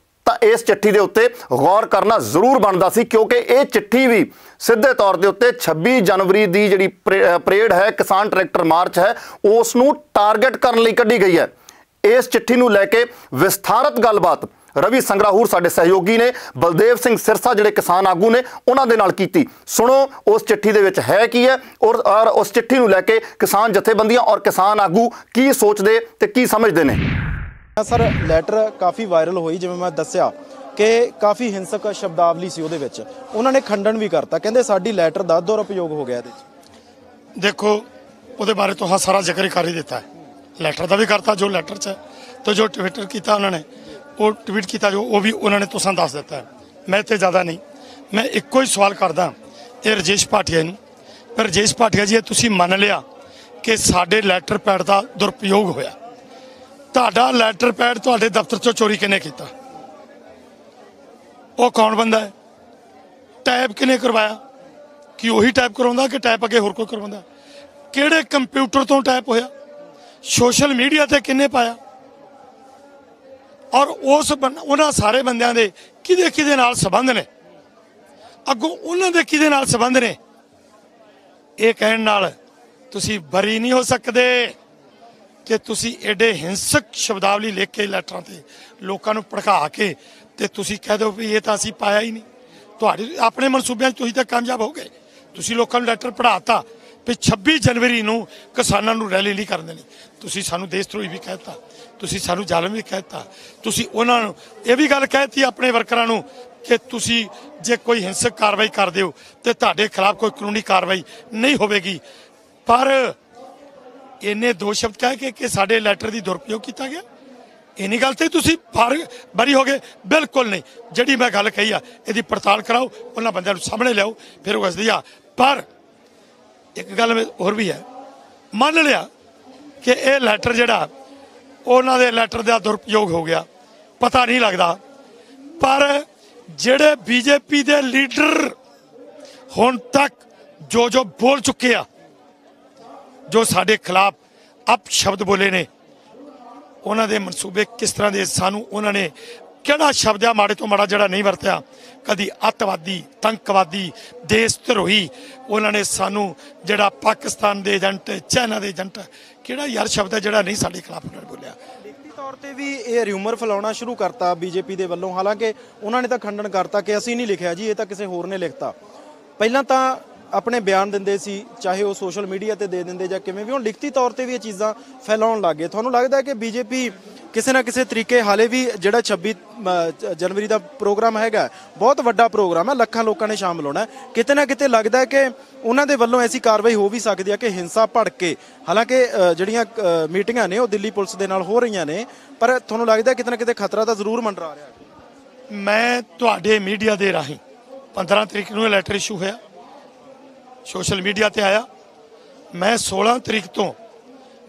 ਤਾਂ ਇਸ ਚਿੱਠੀ ਦੇ ਉੱਤੇ ਗੌਰ ਕਰਨਾ ਜ਼ਰੂਰ ਬਣਦਾ ਸੀ, ਕਿਉਂਕਿ ਇਹ ਚਿੱਠੀ ਵੀ ਸਿੱਧੇ ਤੌਰ ਦੇ ਉੱਤੇ 26 ਜਨਵਰੀ ਦੀ ਜਿਹੜੀ ਪਰੇਡ ਹੈ, ਕਿਸਾਨ ਟਰੈਕਟਰ ਮਾਰਚ ਹੈ, ਉਸ ਨੂੰ ਟਾਰਗੇਟ ਕਰਨ ਲਈ ਕੱਢੀ ਗਈ ਹੈ। ਇਸ ਚਿੱਠੀ ਨੂੰ ਲੈ ਕੇ ਵਿਸਥਾਰਤ ਗੱਲਬਾਤ ਰਵੀ ਸੰਗਰਾਹੂਰ ਸਾਡੇ ਸਹਿਯੋਗੀ ਨੇ, ਬਲਦੇਵ ਸਿੰਘ ਸਿਰਸਾ ਜਿਹੜੇ ਕਿਸਾਨ ਆਗੂ ਨੇ, ਉਹਨਾਂ ਦੇ ਨਾਲ ਕੀਤੀ। ਸੁਣੋ ਉਸ ਚਿੱਠੀ ਦੇ ਵਿੱਚ ਹੈ ਕੀ ਹੈ ਔਰ ਉਸ ਚਿੱਠੀ ਨੂੰ ਲੈ ਕੇ ਕਿਸਾਨ ਜਥੇਬੰਦੀਆਂ ਔਰ ਕਿਸਾਨ ਆਗੂ ਕੀ ਸੋਚਦੇ ਤੇ ਕੀ ਸਮਝਦੇ ਨੇ। ਸਰ, ਲੈਟਰ ਕਾਫੀ ਵਾਇਰਲ ਹੋਈ, ਜਿਵੇਂ ਮੈਂ ਦੱਸਿਆ ਕਿ ਕਾਫੀ ਹਿੰਸਕ ਸ਼ਬਦਾਵਲੀ ਸੀ ਉਹਦੇ ਵਿੱਚ। ਉਹਨਾਂ ਨੇ ਖੰਡਨ ਵੀ ਕਰਤਾ, ਕਹਿੰਦੇ ਸਾਡੀ ਲੈਟਰ ਦਾ ਦੁਰਉਪਯੋਗ ਹੋ ਗਿਆ ਇਹਦੇ 'ਚ। ਦੇਖੋ, ਉਹਦੇ ਬਾਰੇ ਤਾਂ ਸਾਰਾ ਜ਼ਿਕਰ ਹੀ ਕਰ ਹੀ ਦਿੱਤਾ ਹੈ। ਲੈਟਰ ਦਾ ਵੀ ਕਰਤਾ ਜੋ ਲੈਟਰ 'ਚ ਹੈ, ਤੇ ਜੋ ਟਵਿੱਟਰ ਕੀਤਾ ਉਹਨਾਂ ਨੇ, ਉਹ ਟਵੀਟ ਕੀਤਾ ਜੋ ਉਹ ਵੀ ਉਹਨਾਂ ਨੇ ਤੁਸਾਂ ਦੱਸ ਦਿੱਤਾ ਹੈ। ਮੈਂ ਤੇ ਜ਼ਿਆਦਾ ਨਹੀਂ, ਮੈਂ ਇੱਕੋ ਹੀ ਸਵਾਲ ਕਰਦਾ ਇਹ ਰਾਜੇਸ਼ ਭਾਟੀਆ ਨੂੰ। ਪਰ ਰਾਜੇਸ਼ ਭਾਟੀਆ ਜੀ, ਤੁਸੀਂ ਮੰਨ ਲਿਆ ਕਿ ਸਾਡੇ ਲੈਟਰ ਪੈਡ ਦਾ ਦੁਰਉਪਯੋਗ ਹੋਇਆ। ਤੁਹਾਡਾ ਲੈਟਰ ਪੈਡ ਤੁਹਾਡੇ ਦਫ਼ਤਰ 'ਚੋਂ ਚੋਰੀ ਕਿਹਨੇ ਕੀਤਾ? ਉਹ ਕੌਣ ਬੰਦਾ ਹੈ? ਟਾਈਪ ਕਿਹਨੇ ਕਰਵਾਇਆ? ਕਿ ਉਹੀ ਟਾਈਪ ਕਰਵਾਉਂਦਾ ਕਿ ਟਾਈਪ ਅੱਗੇ ਹੋਰ ਕੋਈ ਕਰਵਾਉਂਦਾ? ਕਿਹੜੇ ਕੰਪਿਊਟਰ ਤੋਂ ਟਾਈਪ ਹੋਇਆ? ਸੋਸ਼ਲ ਮੀਡੀਆ ਤੇ ਕਿੰਨੇ ਪਾਇਆ? ਔਰ ਉਹਨਾਂ ਸਾਰੇ ਬੰਦਿਆਂ ਦੇ ਕਿਹਦੇ ਨਾਲ ਸੰਬੰਧ ਨੇ? ਅੱਗੋਂ ਉਹਨਾਂ ਦੇ ਕਿਹਦੇ ਨਾਲ ਸੰਬੰਧ ਨੇ? ਇਹ ਕਹਿਣ ਨਾਲ ਤੁਸੀਂ ਬਰੀ ਨਹੀਂ ਹੋ ਸਕਦੇ ਕਿ ਤੁਸੀਂ ਐਡੇ ਹਿੰਸਕ ਸ਼ਬਦਾਵਲੀ ਲਿਖ ਕੇ ਲੈਟਰਾਂ ਤੇ ਲੋਕਾਂ ਨੂੰ ਭੜਕਾ ਕੇ ਤੇ ਤੁਸੀਂ ਕਹਿ ਦਿਓ ਵੀ ਇਹ ਤਾਂ ਅਸੀਂ ਪਾਇਆ ਹੀ ਨਹੀਂ। ਤੁਹਾਡੇ ਆਪਣੇ ਮਨਸੂਬਿਆਂ 'ਚ ਤੁਸੀਂ ਤਾਂ ਕਾਮਯਾਬ ਹੋ ਗਏ। ਤੁਸੀਂ ਲੋਕਾਂ ਨੂੰ ਲੈਟਰ ਪੜ੍ਹਾਤਾ ਵੀ 26 ਜਨਵਰੀ ਨੂੰ ਕਿਸਾਨਾਂ ਨੂੰ ਰੈਲੀ ਨਹੀਂ ਕਰਨ ਦੇਣੀ। ਤੁਸੀਂ ਸਾਨੂੰ ਦੇਸ਼ ਧਰੋਹੀ ਵੀ ਕਹਿ ਦਿੱਤਾ, ਤੁਸੀਂ ਸਾਨੂੰ ਜ਼ਾਲਮ ਵੀ ਕਹਿ ਦਿੱਤਾ, ਤੁਸੀਂ ਉਹਨਾਂ ਨੂੰ ਇਹ ਵੀ ਗੱਲ ਕਹਿ ਦਿੱਤੀ ਆਪਣੇ ਵਰਕਰਾਂ ਨੂੰ ਕਿ ਤੁਸੀਂ ਜੇ ਕੋਈ ਹਿੰਸਕ ਕਾਰਵਾਈ ਕਰਦੇ ਹੋ ਤੇ ਤੁਹਾਡੇ ਖਿਲਾਫ ਕੋਈ ਕਾਨੂੰਨੀ ਕਾਰਵਾਈ ਨਹੀਂ ਹੋਵੇਗੀ। ਪਰ ਇੰਨੇ ਦੋ ਸ਼ਬਦ ਕਹਿ ਕੇ ਕਿ ਸਾਡੇ ਲੈਟਰ ਦੀ ਦੁਰਉਪਯੋਗ ਕੀਤਾ ਗਿਆ, ਇੰਨੀ ਗੱਲ ਤੇ ਤੁਸੀਂ ਬਰੀ ਹੋ ਗਏ? ਬਿਲਕੁਲ ਨਹੀਂ। ਜਿਹੜੀ ਮੈਂ ਗੱਲ ਕਹੀ ਆ ਇਹਦੀ ਪੜਤਾਲ ਕਰਾਓ, ਉਹਨਾਂ ਬੰਦਿਆਂ ਨੂੰ ਸਾਹਮਣੇ ਲਿਆਓ, ਫਿਰ ਉਹ ਦੱਸਦੀ ਆ। ਪਰ ਇੱਕ ਗੱਲ ਹੋਰ ਵੀ ਹੈ, ਮੰਨ ਲਿਆ ਕਿ ਇਹ ਲੈਟਰ ਜਿਹੜਾ ਉਹਨਾਂ ਦੇ ਲੈਟਰ ਦਾ ਦੁਰਉਪਯੋਗ ਹੋ ਗਿਆ, ਪਤਾ ਨਹੀਂ ਲੱਗਦਾ, ਪਰ ਜਿਹੜੇ ਬੀਜੇਪੀ ਦੇ ਲੀਡਰ ਹੁਣ ਤੱਕ ਜੋ ਬੋਲ ਚੁੱਕੇ ਆ, ਜੋ ਸਾਡੇ ਖਿਲਾਫ ਅਪਸ਼ਬਦ ਬੋਲੇ ਨੇ, ਉਹਨਾਂ ਦੇ ਮਨਸੂਬੇ ਕਿਸ ਤਰ੍ਹਾਂ ਦੇ, ਸਾਨੂੰ ਉਹਨਾਂ ਨੇ ਕਿਹੜਾ ਸ਼ਬਦ ਆ ਮਾੜੇ ਤੋਂ ਮਾੜਾ ਜਿਹੜਾ ਨਹੀਂ ਵਰਤਿਆ? ਕਦੀ ਅੱਤਵਾਦੀ, ਤੰਕਵਾਦੀ, ਦੇਸ਼ ਧਰੋਹੀ। ਉਹਨਾਂ ਨੇ ਸਾਨੂੰ ਜਿਹੜਾ ਪਾਕਿਸਤਾਨ ਦੇ ਏਜੰਟ, ਚਾਈਨਾ ਦੇ ਏਜੰਟ, ਕਿਹੜਾ ਯਾਰ ਸ਼ਬਦ ਹੈ ਜਿਹੜਾ ਨਹੀਂ ਸਾਡੇ ਖਿਲਾਫ ਉਹਨਾਂ ਨੇ ਬੋਲਿਆ? ਲਿਖਤੀ ਤੌਰ ਤੇ ਵੀ ਇਹ ਰਿਊਮਰ ਫੈਲਾਉਣਾ ਸ਼ੁਰੂ ਕਰਤਾ ਬੀਜੇਪੀ ਦੇ ਵੱਲੋਂ। ਹਾਲਾਂਕਿ ਉਹਨਾਂ ਨੇ ਤਾਂ ਖੰਡਨ ਕਰਤਾ ਕਿ ਅਸੀਂ ਨਹੀਂ ਲਿਖਿਆ ਜੀ, ਇਹ ਤਾਂ ਕਿਸੇ ਹੋਰ ਨੇ ਲਿਖਤਾ। ਪਹਿਲਾਂ ਤਾਂ ਆਪਣੇ ਬਿਆਨ ਦਿੰਦੇ ਸੀ, ਚਾਹੇ ਉਹ ਸੋਸ਼ਲ ਮੀਡੀਆ ਤੇ ਦੇ ਦਿੰਦੇ ਜਾਂ ਕਿਵੇਂ ਵੀ, ਹੁਣ ਲਿਖਤੀ ਤੌਰ ਤੇ ਵੀ ਇਹ ਚੀਜ਼ਾਂ ਫੈਲਾਉਣ ਲੱਗ ਗਏ। ਤੁਹਾਨੂੰ ਲੱਗਦਾ ਕਿ ਬੀਜੇਪੀ ਕਿਸੇ ਨਾ ਕਿਸੇ ਤਰੀਕੇ ਹਾਲੇ ਵੀ ਜਿਹੜਾ 26 ਜਨਵਰੀ ਦਾ ਪ੍ਰੋਗਰਾਮ ਹੈਗਾ, ਬਹੁਤ ਵੱਡਾ ਪ੍ਰੋਗਰਾਮ ਹੈ, ਲੱਖਾਂ ਲੋਕਾਂ ਨੇ ਸ਼ਾਮਲ ਹੋਣਾ, ਕਿਤੇ ਨਾ ਕਿਤੇ ਲੱਗਦਾ ਕਿ ਉਹਨਾਂ ਦੇ ਵੱਲੋਂ ਐਸੀ ਕਾਰਵਾਈ ਹੋ ਵੀ ਸਕਦੀ ਹੈ ਕਿ ਹਿੰਸਾ ਭੜਕ ਕੇ, ਹਾਲਾਂਕਿ ਜਿਹੜੀਆਂ ਮੀਟਿੰਗਾਂ ਨੇ ਉਹ ਦਿੱਲੀ ਪੁਲਿਸ ਦੇ ਨਾਲ ਹੋ ਰਹੀਆਂ ਨੇ, ਪਰ ਤੁਹਾਨੂੰ ਲੱਗਦਾ ਕਿਤੇ ਨਾ ਕਿਤੇ ਖਤਰਾ ਤਾਂ ਜ਼ਰੂਰ ਮੰਡਰਾ ਰਿਹਾ? ਮੈਂ ਤੁਹਾਡੇ ਮੀਡੀਆ ਦੇ ਰਾਹੀਂ 15 ਤਰੀਕ ਨੂੰ ਇਹ ਲੈਟਰ ਇਸ਼ੂ ਹੋਇਆ, ਸੋਸ਼ਲ ਮੀਡੀਆ ਤੇ ਆਇਆ। ਮੈਂ 16 ਤਰੀਕ ਤੋਂ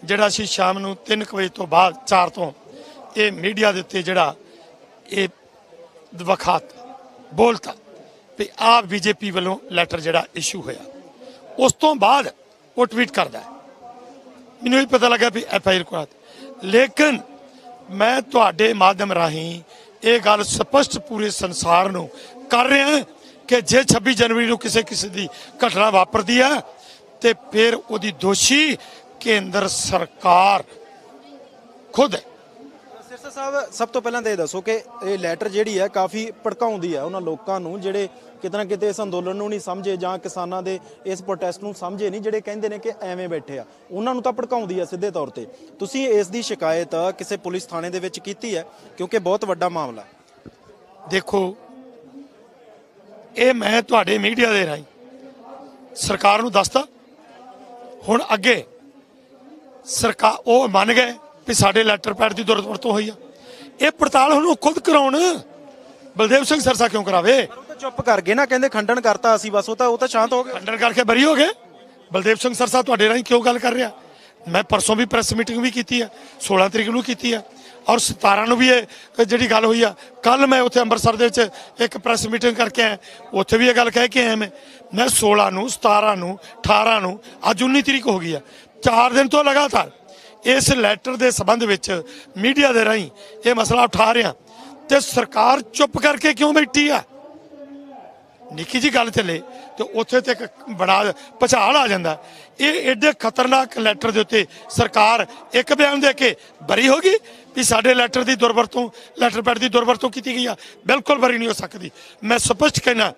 ਜਿਹੜਾ ਸੀ ਸ਼ਾਮ ਨੂੰ 3 ਵਜੇ ਤੋਂ ਬਾਅਦ 4 ਤੋਂ ਇਹ ਮੀਡੀਆ ਦੇ ਉੱਤੇ ਜਿਹੜਾ ਇਹ ਵਖਾਤ ਬੋਲਤਾ ਵੀ ਆਪ ਬੀਜੇਪੀ ਵੱਲੋਂ ਲੈਟਰ ਜਿਹੜਾ ਇਸ਼ੂ ਹੋਇਆ। ਉਸ ਤੋਂ ਬਾਅਦ ਉਹ ਟਵੀਟ ਕਰਦਾ, ਮੈਨੂੰ ਇਹ ਪਤਾ ਲੱਗਾ ਵੀ FIR ਕਰਾ। लेकिन मैं तुहाडे माध्यम राही ये गल स्पष्ट पूरे संसार नूं कर रहा कि जे 26 जनवरी नूं किसी किसी की घटना वापरदी है तो फिर उहदी दोषी केंद्र सरकार खुद है। ਸਿਰਸਾ ਸਾਹਿਬ ਸਭ ਤੋਂ ਪਹਿਲਾਂ ਤਾਂ ਇਹ ਦੱਸੋ ਕਿ ਇਹ ਲੈਟਰ ਜਿਹੜੀ ਹੈ ਕਾਫੀ ਭੜਕਾਉਂਦੀ ਹੈ ਉਹਨਾਂ ਲੋਕਾਂ ਨੂੰ ਜਿਹੜੇ ਕਿਤੇ ਨਾ ਕਿਤੇ ਇਸ ਅੰਦੋਲਨ ਨੂੰ ਨਹੀਂ ਸਮਝੇ ਜਾਂ ਕਿਸਾਨਾਂ ਦੇ ਇਸ ਪ੍ਰੋਟੈਸਟ ਨੂੰ ਸਮਝੇ ਨਹੀਂ, ਜਿਹੜੇ ਕਹਿੰਦੇ ਨੇ ਕਿ ਐਵੇਂ ਬੈਠੇ ਆ, ਉਹਨਾਂ ਨੂੰ ਤਾਂ ਭੜਕਾਉਂਦੀ ਹੈ ਸਿੱਧੇ ਤੌਰ ਤੇ। ਤੁਸੀਂ ਇਸ ਦੀ ਸ਼ਿਕਾਇਤ ਕਿਸੇ ਪੁਲਿਸ ਥਾਣੇ ਦੇ ਵਿੱਚ ਕੀਤੀ ਹੈ ਕਿਉਂਕਿ ਬਹੁਤ ਵੱਡਾ ਮਾਮਲਾ। ਦੇਖੋ ਇਹ ਮੈਂ ਤੁਹਾਡੇ ਮੀਡੀਆ ਦੇ ਰਾਹੀਂ ਸਰਕਾਰ ਨੂੰ ਦੱਸਦਾ, ਹੁਣ ਅੱਗੇ ਸਰਕਾਰ ਉਹ ਮੰਨ ਗਏ ਵੀ ਸਾਡੇ ਲੈਟਰ ਪੈਡ ਦੀ ਦੁਰਵਰਤੋਂ ਹੋਈ ਆ, ਇਹ ਪੜਤਾਲ ਹੁਣ ਖੁਦ ਕਰਾਉਣ। ਬਲਦੇਵ ਸਿੰਘ ਸਰਸਾ ਕਿਉਂ ਕਰਾਵੇ? ਉਹ ਤਾਂ ਚੁੱਪ ਕਰ ਗਏ ਨਾ, ਕਹਿੰਦੇ ਖੰਡਨ ਕਰਤਾ ਅਸੀਂ, ਬਸ ਉਹ ਤਾਂ ਸ਼ਾਂਤ ਹੋ ਗਏ, ਖੰਡਨ ਕਰਕੇ ਬਰੀ ਹੋ ਗਏ। ਬਲਦੇਵ ਸਿੰਘ ਸਰਸਾ ਤੁਹਾਡੇ ਰਾਹੀਂ ਕਿਉਂ ਗੱਲ ਕਰ ਰਿਹਾ? ਮੈਂ ਪਰਸੋਂ ਵੀ ਪ੍ਰੈਸ ਮੀਟਿੰਗ ਵੀ ਕੀਤੀ ਹੈ, 16 ਤਰੀਕ ਨੂੰ ਕੀਤੀ ਹੈ ਔਰ 17 ਨੂੰ ਵੀ ਇਹ ਜਿਹੜੀ ਗੱਲ ਹੋਈ ਆ। ਕੱਲ ਮੈਂ ਉੱਥੇ ਅੰਮ੍ਰਿਤਸਰ ਦੇ ਵਿੱਚ ਇੱਕ ਪ੍ਰੈਸ ਮੀਟਿੰਗ ਕਰਕੇ ਆਇਆ, ਉੱਥੇ ਵੀ ਇਹ ਗੱਲ ਕਹਿ ਕੇ ਆਇਆ। ਮੈਂ 16 ਨੂੰ 17 ਨੂੰ 18 ਨੂੰ ਅੱਜ 19 ਤਰੀਕ ਹੋ ਗਈ ਆ, 4 ਦਿਨ ਤੋਂ ਲਗਾਤਾਰ ਇਸ ਲੈਟਰ ਦੇ ਸੰਬੰਧ ਵਿੱਚ ਮੀਡੀਆ ਦੇ ਰਾਹੀਂ ਇਹ ਮਸਲਾ ਉਠਾ ਰਿਹਾ ਤੇ ਸਰਕਾਰ ਚੁੱਪ ਕਰਕੇ ਕਿਉਂ ਬੈਠੀ ਆ? ਨਿੱਕੀ ਜੀ ਗੱਲ ਚੱਲੇ ਤੇ ਉੱਥੇ ਤੇ ਇੱਕ ਬੜਾ ਭੁਚਾਲ ਆ ਜਾਂਦਾ। ਇਹ ਐਡੇ ਖਤਰਨਾਕ ਲੈਟਰ ਦੇ ਉੱਤੇ ਸਰਕਾਰ ਇੱਕ ਬਿਆਨ ਦੇ ਕੇ ਬਰੀ ਹੋ ਗਈ ਵੀ ਸਾਡੇ ਲੈਟਰ ਦੀ ਦੁਰਵਰਤੋਂ, ਲੈਟਰ ਪੈਡ ਦੀ ਦੁਰਵਰਤੋਂ ਕੀਤੀ ਗਈ ਆ। ਬਿਲਕੁਲ ਬਰੀ ਨਹੀਂ ਹੋ ਸਕਦੀ। ਮੈਂ ਸਪਸ਼ਟ ਕਹਿਣਾ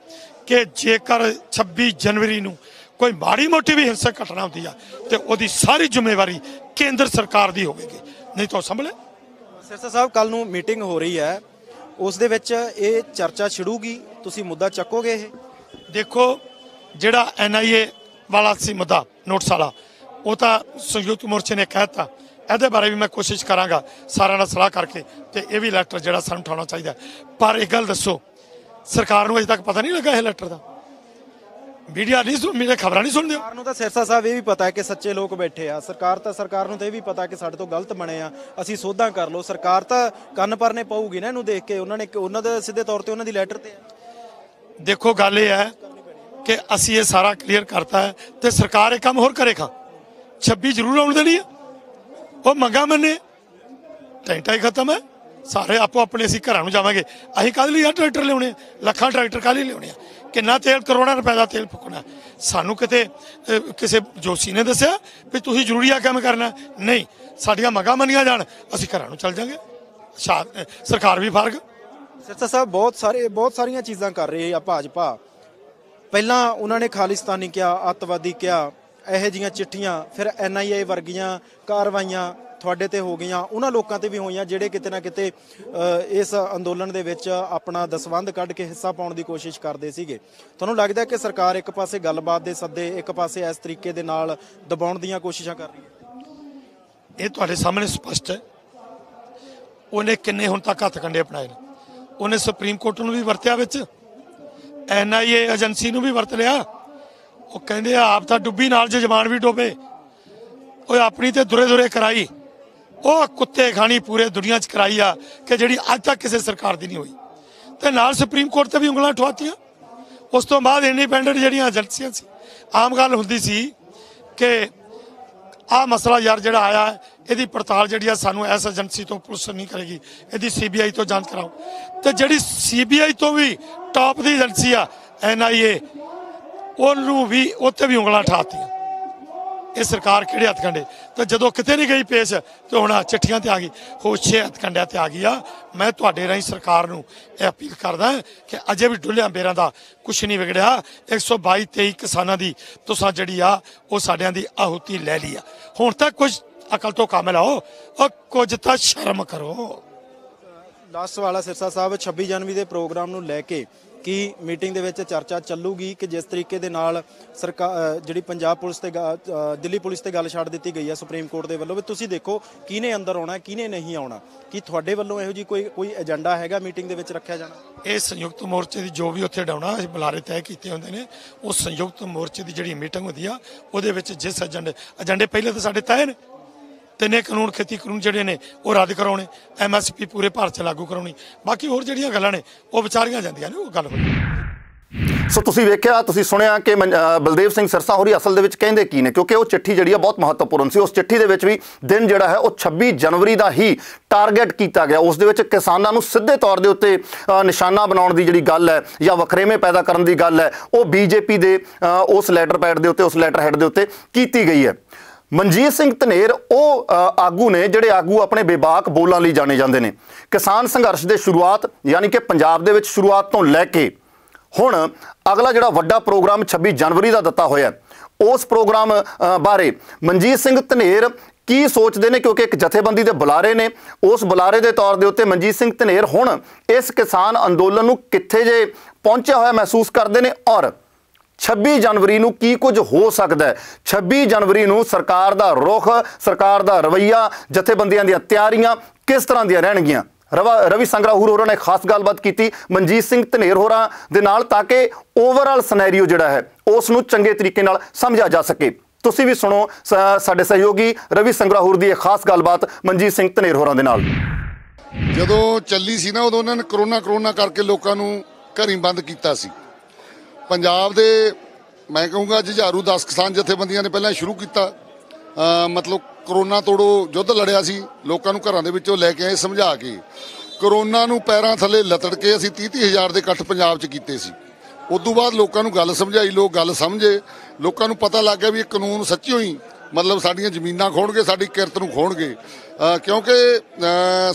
ਕਿ ਜੇਕਰ 26 ਜਨਵਰੀ ਨੂੰ ਕੋਈ ਮਾੜੀ ਮੋਟੀ ਵੀ ਹਿੰਸਕ ਘਟਨਾ ਹੁੰਦੀ ਆ ਤੇ ਉਹਦੀ ਸਾਰੀ ਜ਼ਿੰਮੇਵਾਰੀ ਕੇਂਦਰ ਸਰਕਾਰ ਦੀ ਹੋਵੇਗੀ, ਨਹੀਂ ਤਾਂ ਸੰਭਲੇ। ਸਿਰਸਾ ਸਾਹਿਬ ਕੱਲ ਨੂੰ ਮੀਟਿੰਗ ਹੋ ਰਹੀ ਹੈ, ਉਸ ਦੇ ਵਿੱਚ ਇਹ ਚਰਚਾ ਛਿੜੂਗੀ, ਤੁਸੀਂ ਮੁੱਦਾ ਚੱਕੋਗੇ? ਇਹ ਦੇਖੋ ਜਿਹੜਾ NIA ਵਾਲਾ ਸੀ ਮੁੱਦਾ, ਨੋਟਿਸ ਵਾਲਾ, ਉਹ ਤਾਂ ਸੰਯੁਕਤ ਮੋਰਚੇ ਨੇ ਕਹਿਤਾ, ਇਹਦੇ ਬਾਰੇ ਵੀ ਮੈਂ ਕੋਸ਼ਿਸ਼ ਕਰਾਂਗਾ ਸਾਰਿਆਂ ਨਾਲ ਸਲਾਹ ਕਰਕੇ ਤੇ ਇਹ ਵੀ ਲੈਟਰ ਜਿਹੜਾ ਸਾਨੂੰ ਉਠਾਉਣਾ ਚਾਹੀਦਾ। ਪਰ ਇੱਕ ਗੱਲ ਦੱਸੋ, ਸਰਕਾਰ ਨੂੰ ਅਜੇ ਤੱਕ ਪਤਾ ਨਹੀਂ ਲੱਗਾ ਇਹ ਲੈਟਰ ਦਾ? ਮੀਡੀਆ ਨਹੀਂ ਸੁਣ, ਮੇਰੇ ਖਬਰਾਂ ਨਹੀਂ ਸੁਣਦੇ? ਸਰਕਾਰ ਨੂੰ ਤਾਂ ਸਿਰਸਾ ਸਾਹਿਬ ਇਹ ਵੀ ਪਤਾ ਹੈ ਕਿ ਸੱਚੇ ਲੋਕ ਬੈਠੇ ਆ, ਸਰਕਾਰ ਨੂੰ ਤਾਂ ਇਹ ਵੀ ਪਤਾ ਕਿ ਸਾਡੇ ਤੋਂ ਗਲਤ ਬਣੇ ਆ, ਅਸੀਂ ਸੋਧਾਂ ਕਰ ਲਓ। ਸਰਕਾਰ ਤਾਂ ਕੰਨ ਭਰਨੇ ਪਊਗੀ ਨਾ ਇਹਨੂੰ ਦੇਖ ਕੇ, ਉਹਨਾਂ ਦੇ ਸਿੱਧੇ ਤੌਰ ਤੇ ਉਹਨਾਂ ਦੀ ਲੈਟਰ ਤੇ। ਦੇਖੋ ਗੱਲ ਇਹ ਹੈ ਕਿ ਅਸੀਂ ਇਹ ਸਾਰਾ ਕਲੀਅਰ ਕਰਤਾ ਹੈ ਤੇ ਸਰਕਾਰ ਇਹ ਕੰਮ ਹੋਰ ਕਰੇਗਾ। 26 ਜ਼ਰੂਰ ਆਉਣ ਦੇਣੀ ਹੈ, ਉਹ ਮੰਗਾ ਮੰਨੇ, ਟੈਂਟਾ ਹੀ ਖਤਮ ਹੈ, ਸਾਰੇ ਆਪੋ ਆਪਣੇ ਅਸੀਂ ਘਰਾਂ ਨੂੰ ਜਾਵਾਂਗੇ। ਅਸੀਂ ਕਾਹਦੇ ਲਈ ਟਰੈਕਟਰ ਲਿਆਉਣੇ, ਲੱਖਾਂ ਟਰੈਕਟਰ ਕਾਹਦੇ ਲਿਆਉਣੇ ਆ? ਕਿੰਨਾ ਤੇਲ, ਕਰੋੜਾਂ ਰੁਪਏ ਦਾ ਤੇਲ ਫੁਕਣਾ। ਸਾਨੂੰ ਕਿਤੇ ਕਿਸੇ ਜੋਸ਼ੀ ਨੇ ਦੱਸਿਆ ਵੀ ਤੁਸੀਂ ਜ਼ਰੂਰੀ ਆ ਕੰਮ ਕਰਨਾ? ਨਹੀਂ, ਸਾਡੀਆਂ ਮੰਗਾਂ ਮੰਨੀਆਂ ਜਾਣ, ਅਸੀਂ ਘਰਾਂ ਨੂੰ ਚੱਲ ਜਾਂਗੇ। ਸਰਕਾਰ ਵੀ ਫਰਕ। ਸਿਰਸਾ ਸਾਹਿਬ ਬਹੁਤ ਸਾਰੀਆਂ ਚੀਜ਼ਾਂ ਕਰ ਰਹੇ ਆ ਭਾਜਪਾ। ਪਹਿਲਾਂ ਉਹਨਾਂ ਨੇ ਖਾਲਿਸਤਾਨੀ ਕਿਹਾ, ਅੱਤਵਾਦੀ ਕਿਹਾ, ਇਹੋ ਜਿਹੀਆਂ ਚਿੱਠੀਆਂ, ਫਿਰ NIA ਵਰਗੀਆਂ ਕਾਰਵਾਈਆਂ ਤੁਹਾਡੇ ਤੇ ਹੋ ਗਈਆਂ, ਉਹਨਾਂ ਲੋਕਾਂ ਤੇ ਵੀ ਹੋਈਆਂ ਜਿਹੜੇ ਕਿਤੇ ਨਾ ਕਿਤੇ ਇਸ ਅੰਦੋਲਨ ਦੇ ਵਿੱਚ ਆਪਣਾ ਦਸਵੰਧ ਕੱਢ ਕੇ ਹਿੱਸਾ ਪਾਉਣ ਦੀ ਕੋਸ਼ਿਸ਼ ਕਰਦੇ ਸੀਗੇ। ਤੁਹਾਨੂੰ ਲੱਗਦਾ ਕਿ ਸਰਕਾਰ ਇੱਕ ਪਾਸੇ ਗੱਲਬਾਤ ਦੇ ਸੱਦੇ, ਇੱਕ ਪਾਸੇ ਇਸ ਤਰੀਕੇ ਦੇ ਨਾਲ ਦਬਾਉਣ ਦੀਆਂ ਕੋਸ਼ਿਸ਼ਾਂ ਕਰ ਰਹੀ ਹੈ? ਇਹ ਤੁਹਾਡੇ ਸਾਹਮਣੇ ਸਪਸ਼ਟ ਹੈ। ਉਹਨੇ ਕਿੰਨੇ ਹੁਣ ਤੱਕ ਹੱਥ ਕੰਡੇ ਅਪਣਾਏ ਨੇ। ਉਹਨੇ ਸੁਪਰੀਮ ਕੋਰਟ ਨੂੰ ਵੀ ਵਰਤਿਆ, ਵਿੱਚ NIA ਏਜੰਸੀ ਨੂੰ ਵੀ ਵਰਤ ਲਿਆ। ਉਹ ਕਹਿੰਦੇ ਆਪ ਤਾਂ ਡੁੱਬੀ ਨਾਲ ਜਜਮਾਨ ਵੀ ਡੋਬੇ। ਉਹ ਆਪਣੀ ਤੇ ਦੁਰੇ ਕਰਾਈ, ਉਹ ਕੁੱਤੇ ਖਾਣੀ ਪੂਰੇ ਦੁਨੀਆ 'ਚ ਕਰਾਈ ਆ ਕਿ ਜਿਹੜੀ ਅੱਜ ਤੱਕ ਕਿਸੇ ਸਰਕਾਰ ਦੀ ਨਹੀਂ ਹੋਈ। ਤੇ ਨਾਲ ਸੁਪਰੀਮ ਕੋਰਟ ਤੇ ਵੀ ਉਂਗਲਾਂ ਉਠਵਾਤੀਆਂ। ਉਸ ਤੋਂ ਬਾਅਦ ਇੰਡੀਪੈਂਡੈਂਟ ਜਿਹੜੀਆਂ ਏਜੰਸੀਆਂ ਸੀ, ਆਮ ਗੱਲ ਹੁੰਦੀ ਸੀ ਕਿ ਆਹ ਮਸਲਾ ਯਾਰ ਜਿਹੜਾ ਆਇਆ ਇਹਦੀ ਪੜਤਾਲ ਜਿਹੜੀ ਆ ਸਾਨੂੰ ਇਸ ਏਜੰਸੀ ਤੋਂ ਪੁਲਿਸ ਨਹੀਂ ਕਰੇਗੀ, ਇਹਦੀ CBI ਤੋਂ ਜਾਂਚ ਕਰਾਓ। ਤੇ ਜਿਹੜੀ CBI ਤੋਂ ਵੀ ਟਾਪ ਦੀ ਏਜੰਸੀ ਆ NIA, ਉਹਨੂੰ ਵੀ ਉੱਥੇ ਵੀ ਉਂਗਲਾਂ ਉਠਾਤੀਆਂ। ਇਹ ਸਰਕਾਰ ਕਿਹੜੇ ਹੱਥ ਕੰਡੇ? ਤੇ ਜਦੋਂ ਕਿਤੇ ਨਹੀਂ ਗਈ ਪੇਸ਼ ਤੇ ਹੁਣ ਚਿੱਠੀਆਂ ਤੇ ਆ ਗਈ, ਹੋਸ਼ੇ ਹੱਥ ਕੰਡਿਆਂ ਤੇ ਆ ਗਈ ਆ। ਮੈਂ ਤੁਹਾਡੇ ਰਾਹੀਂ ਸਰਕਾਰ ਨੂੰ ਇਹ ਅਪੀਲ ਕਰਦਾ ਕਿ ਅਜੇ ਵੀ ਡੁੱਲਿਆਂ ਬੇਰਾਂ ਦਾ ਕੁਛ ਨਹੀਂ ਵਿਗੜਿਆ। 122-23 ਕਿਸਾਨਾਂ ਦੀ ਤੁਸੀਂ ਜਿਹੜੀ ਆ ਉਹ ਸਾਡਿਆਂ ਦੀ ਆਹੂਤੀ ਲੈ ਲਈ ਆ। ਹੁਣ ਤੱਕ ਕੁਝ ਅਕਲ ਤੋਂ ਕੰਮ ਲਾਓ, ਉਹ ਕੁਝ ਤਾਂ ਸ਼ਰਮ ਕਰੋ। ਲਾਸਟ ਵਾਲਾ ਸਿਰਸਾ ਸਾਹਿਬ, 26 ਜਨਵਰੀ ਦੇ ਪ੍ਰੋਗਰਾਮ ਨੂੰ ਲੈ ਕੇ ਕੀ ਮੀਟਿੰਗ ਦੇ ਵਿੱਚ ਚਰਚਾ ਚੱਲੂਗੀ ਕਿ ਜਿਸ ਤਰੀਕੇ ਦੇ ਨਾਲ ਸਰਕਾਰ ਜਿਹੜੀ ਪੰਜਾਬ ਪੁਲਿਸ ਤੇ ਦਿੱਲੀ ਪੁਲਿਸ ਤੇ ਗੱਲ ਛੱਡ ਦਿੱਤੀ ਗਈ ਹੈ ਸੁਪਰੀਮ ਕੋਰਟ ਦੇ ਵੱਲੋਂ, ਵੀ ਤੁਸੀਂ ਦੇਖੋ ਕਿਹਨੇ ਅੰਦਰ ਆਉਣਾ ਕਿਹਨੇ ਨਹੀਂ ਆਉਣਾ, ਕੀ ਤੁਹਾਡੇ ਵੱਲੋਂ ਇਹੋ ਜੀ ਕੋਈ ਏਜੰਡਾ ਹੈਗਾ ਮੀਟਿੰਗ ਦੇ ਵਿੱਚ ਰੱਖਿਆ ਜਾਣਾ? ਇਹ ਸੰਯੁਕਤ ਮੋਰਚੇ ਦੀ ਜੋ ਵੀ ਉੱਥੇ ਡਾਉਣਾ ਬੁਲਾਰੇ ਤੈਅ ਕੀਤੇ ਹੁੰਦੇ ਨੇ, ਉਹ ਸੰਯੁਕਤ ਮੋਰਚੇ ਦੀ ਜਿਹੜੀ ਮੀਟਿੰਗ ਹੁੰਦੀ ਆ ਉਹਦੇ ਵਿੱਚ ਜਿਸ ਏਜੰਡੇ ਪਹਿਲੇ ਤਾਂ ਸਾਡੇ ਤੈਅ ਨੇ। ਤਿੰਨੇ ਕਾਨੂੰਨ, ਖੇਤੀ ਕਾਨੂੰਨ ਜਿਹੜੇ ਨੇ ਉਹ ਰੱਦ ਕਰਾਉਣੇ, MSP ਪੂਰੇ ਭਾਰਤ 'ਚ ਲਾਗੂ ਕਰਾਉਣੀ, ਬਾਕੀ ਹੋਰ ਜਿਹੜੀਆਂ ਗੱਲਾਂ ਨੇ ਉਹ ਵਿਚਾਰੀਆਂ ਜਾਂਦੀਆਂ ਨੇ, ਉਹ ਗੱਲ ਹੋਈ। ਸੋ ਤੁਸੀਂ ਵੇਖਿਆ, ਤੁਸੀਂ ਸੁਣਿਆ ਕਿ ਬਲਦੇਵ ਸਿੰਘ ਸਿਰਸਾ ਹੋਰੀ ਅਸਲ ਦੇ ਵਿੱਚ ਕਹਿੰਦੇ ਕੀ ਨੇ, ਕਿਉਂਕਿ ਉਹ ਚਿੱਠੀ ਜਿਹੜੀ ਆ ਬਹੁਤ ਮਹੱਤਵਪੂਰਨ ਸੀ। ਉਸ ਚਿੱਠੀ ਦੇ ਵਿੱਚ ਵੀ ਦਿਨ ਜਿਹੜਾ ਹੈ ਉਹ 26 ਜਨਵਰੀ ਦਾ ਹੀ ਟਾਰਗੇਟ ਕੀਤਾ ਗਿਆ। ਉਸ ਦੇ ਵਿੱਚ ਕਿਸਾਨਾਂ ਨੂੰ ਸਿੱਧੇ ਤੌਰ ਦੇ ਉੱਤੇ ਨਿਸ਼ਾਨਾ ਬਣਾਉਣ ਦੀ ਜਿਹੜੀ ਗੱਲ ਹੈ ਜਾਂ ਵਖਰੇਵੇਂ ਪੈਦਾ ਕਰਨ ਦੀ ਗੱਲ ਹੈ, ਉਹ ਬੀਜੇਪੀ ਦੇ ਉਸ ਲੈਟਰ ਪੈਡ ਦੇ ਉੱਤੇ, ਉਸ ਲੈਟਰ ਹੈਡ ਦੇ ਉੱਤੇ ਕੀਤੀ ਗਈ ਹੈ। ਮਨਜੀਤ ਸਿੰਘ ਧਨੇਰ ਉਹ ਆਗੂ ਨੇ ਜਿਹੜੇ ਆਗੂ ਆਪਣੇ ਬੇਬਾਕ ਬੋਲਾਂ ਲਈ ਜਾਣੇ ਜਾਂਦੇ ਨੇ। ਕਿਸਾਨ ਸੰਘਰਸ਼ ਦੇ ਸ਼ੁਰੂਆਤ ਯਾਨੀ ਕਿ ਪੰਜਾਬ ਦੇ ਵਿੱਚ ਸ਼ੁਰੂਆਤ ਤੋਂ ਲੈ ਕੇ ਹੁਣ ਅਗਲਾ ਜਿਹੜਾ ਵੱਡਾ ਪ੍ਰੋਗਰਾਮ 26 ਜਨਵਰੀ ਦਾ ਦਿੱਤਾ ਹੋਇਆ, ਉਸ ਪ੍ਰੋਗਰਾਮ ਬਾਰੇ ਮਨਜੀਤ ਸਿੰਘ ਧਨੇਰ ਕੀ ਸੋਚਦੇ ਨੇ, ਕਿਉਂਕਿ ਇੱਕ ਜਥੇਬੰਦੀ ਦੇ ਬੁਲਾਰੇ ਨੇ। ਉਸ ਬੁਲਾਰੇ ਦੇ ਤੌਰ ਦੇ ਉੱਤੇ ਮਨਜੀਤ ਸਿੰਘ ਧਨੇਰ ਹੁਣ ਇਸ ਕਿਸਾਨ ਅੰਦੋਲਨ ਨੂੰ ਕਿੱਥੇ ਜੇ ਪਹੁੰਚਿਆ ਹੋਇਆ ਮਹਿਸੂਸ ਕਰਦੇ ਨੇ ਔਰ 26 ਜਨਵਰੀ ਨੂੰ ਕੀ ਕੁਝ ਹੋ ਸਕਦਾ ਹੈ। 26 ਜਨਵਰੀ ਨੂੰ ਸਰਕਾਰ ਦਾ ਰੁਖ, ਸਰਕਾਰ ਦਾ ਰਵੱਈਆ, ਜਥੇਬੰਦੀਆਂ ਦੀਆਂ ਤਿਆਰੀਆਂ ਕਿਸ ਤਰ੍ਹਾਂ ਦੀਆਂ ਰਹਿਣਗੀਆਂ। ਰਵੀ ਸੰਗਰਾਹੁਰ ਹੋਰਾਂ ਨੇ ਖਾਸ ਗੱਲਬਾਤ ਕੀਤੀ ਮਨਜੀਤ ਸਿੰਘ ਧਨੇਰ ਹੋਰਾਂ ਦੇ ਨਾਲ ਤਾਂ ਕਿ ਓਵਰਆਲ ਸਿਨੈਰੀਓ ਜਿਹੜਾ ਹੈ ਉਸ ਨੂੰ ਚੰਗੇ ਤਰੀਕੇ ਨਾਲ ਸਮਝਿਆ ਜਾ ਸਕੇ। ਤੁਸੀਂ ਵੀ ਸੁਣੋ ਸਾਡੇ ਸਹਿਯੋਗੀ ਰਵੀ ਸੰਗਰਾਹੁਰ ਦੀ ਇਹ ਖਾਸ ਗੱਲਬਾਤ ਮਨਜੀਤ ਸਿੰਘ ਧਨੇਰ ਹੋਰਾਂ ਦੇ ਨਾਲ। ਜਦੋਂ ਚੱਲੀ ਸੀ ਨਾ, ਉਦੋਂ ਉਹਨਾਂ ਨੇ ਕਰੋਨਾ ਕਰਕੇ ਲੋਕਾਂ ਨੂੰ ਘਰੀਂ ਬੰਦ ਕੀਤਾ ਸੀ। ਪੰਜਾਬ ਦੇ ਮੈਂ ਕਹੂੰਗਾ ਜੁਝਾਰੂ 10 ਕਿਸਾਨ ਜਥੇਬੰਦੀਆਂ ਨੇ ਪਹਿਲਾਂ ਸ਼ੁਰੂ ਕੀਤਾ, ਮਤਲਬ ਕਰੋਨਾ ਤੋੜੋ ਯੁੱਧ ਲੜਿਆ ਸੀ। ਲੋਕਾਂ ਨੂੰ ਘਰਾਂ ਦੇ ਵਿੱਚੋਂ ਲੈ ਕੇ ਆਏ ਸਮਝਾ ਕੇ, ਕਰੋਨਾ ਨੂੰ ਪੈਰਾਂ ਥੱਲੇ ਲਤੜ ਕੇ ਅਸੀਂ 30-30 ਹਜ਼ਾਰ ਦੇ ਇਕੱਠ ਪੰਜਾਬ 'ਚ ਕੀਤੇ ਸੀ। ਉਦੋਂ ਬਾਅਦ ਲੋਕਾਂ ਨੂੰ ਗੱਲ ਸਮਝਾਈ, ਲੋਕ ਗੱਲ ਸਮਝੇ, ਲੋਕਾਂ ਨੂੰ ਪਤਾ ਲੱਗ ਗਿਆ ਵੀ ਇਹ ਕਾਨੂੰਨ ਸੱਚਿਓ ਹੀ ਮਤਲਬ ਸਾਡੀਆਂ ਜ਼ਮੀਨਾਂ ਖੋਣਗੇ, ਸਾਡੀ ਕਿਰਤ ਨੂੰ ਖੋਣਗੇ। ਕਿਉਂਕਿ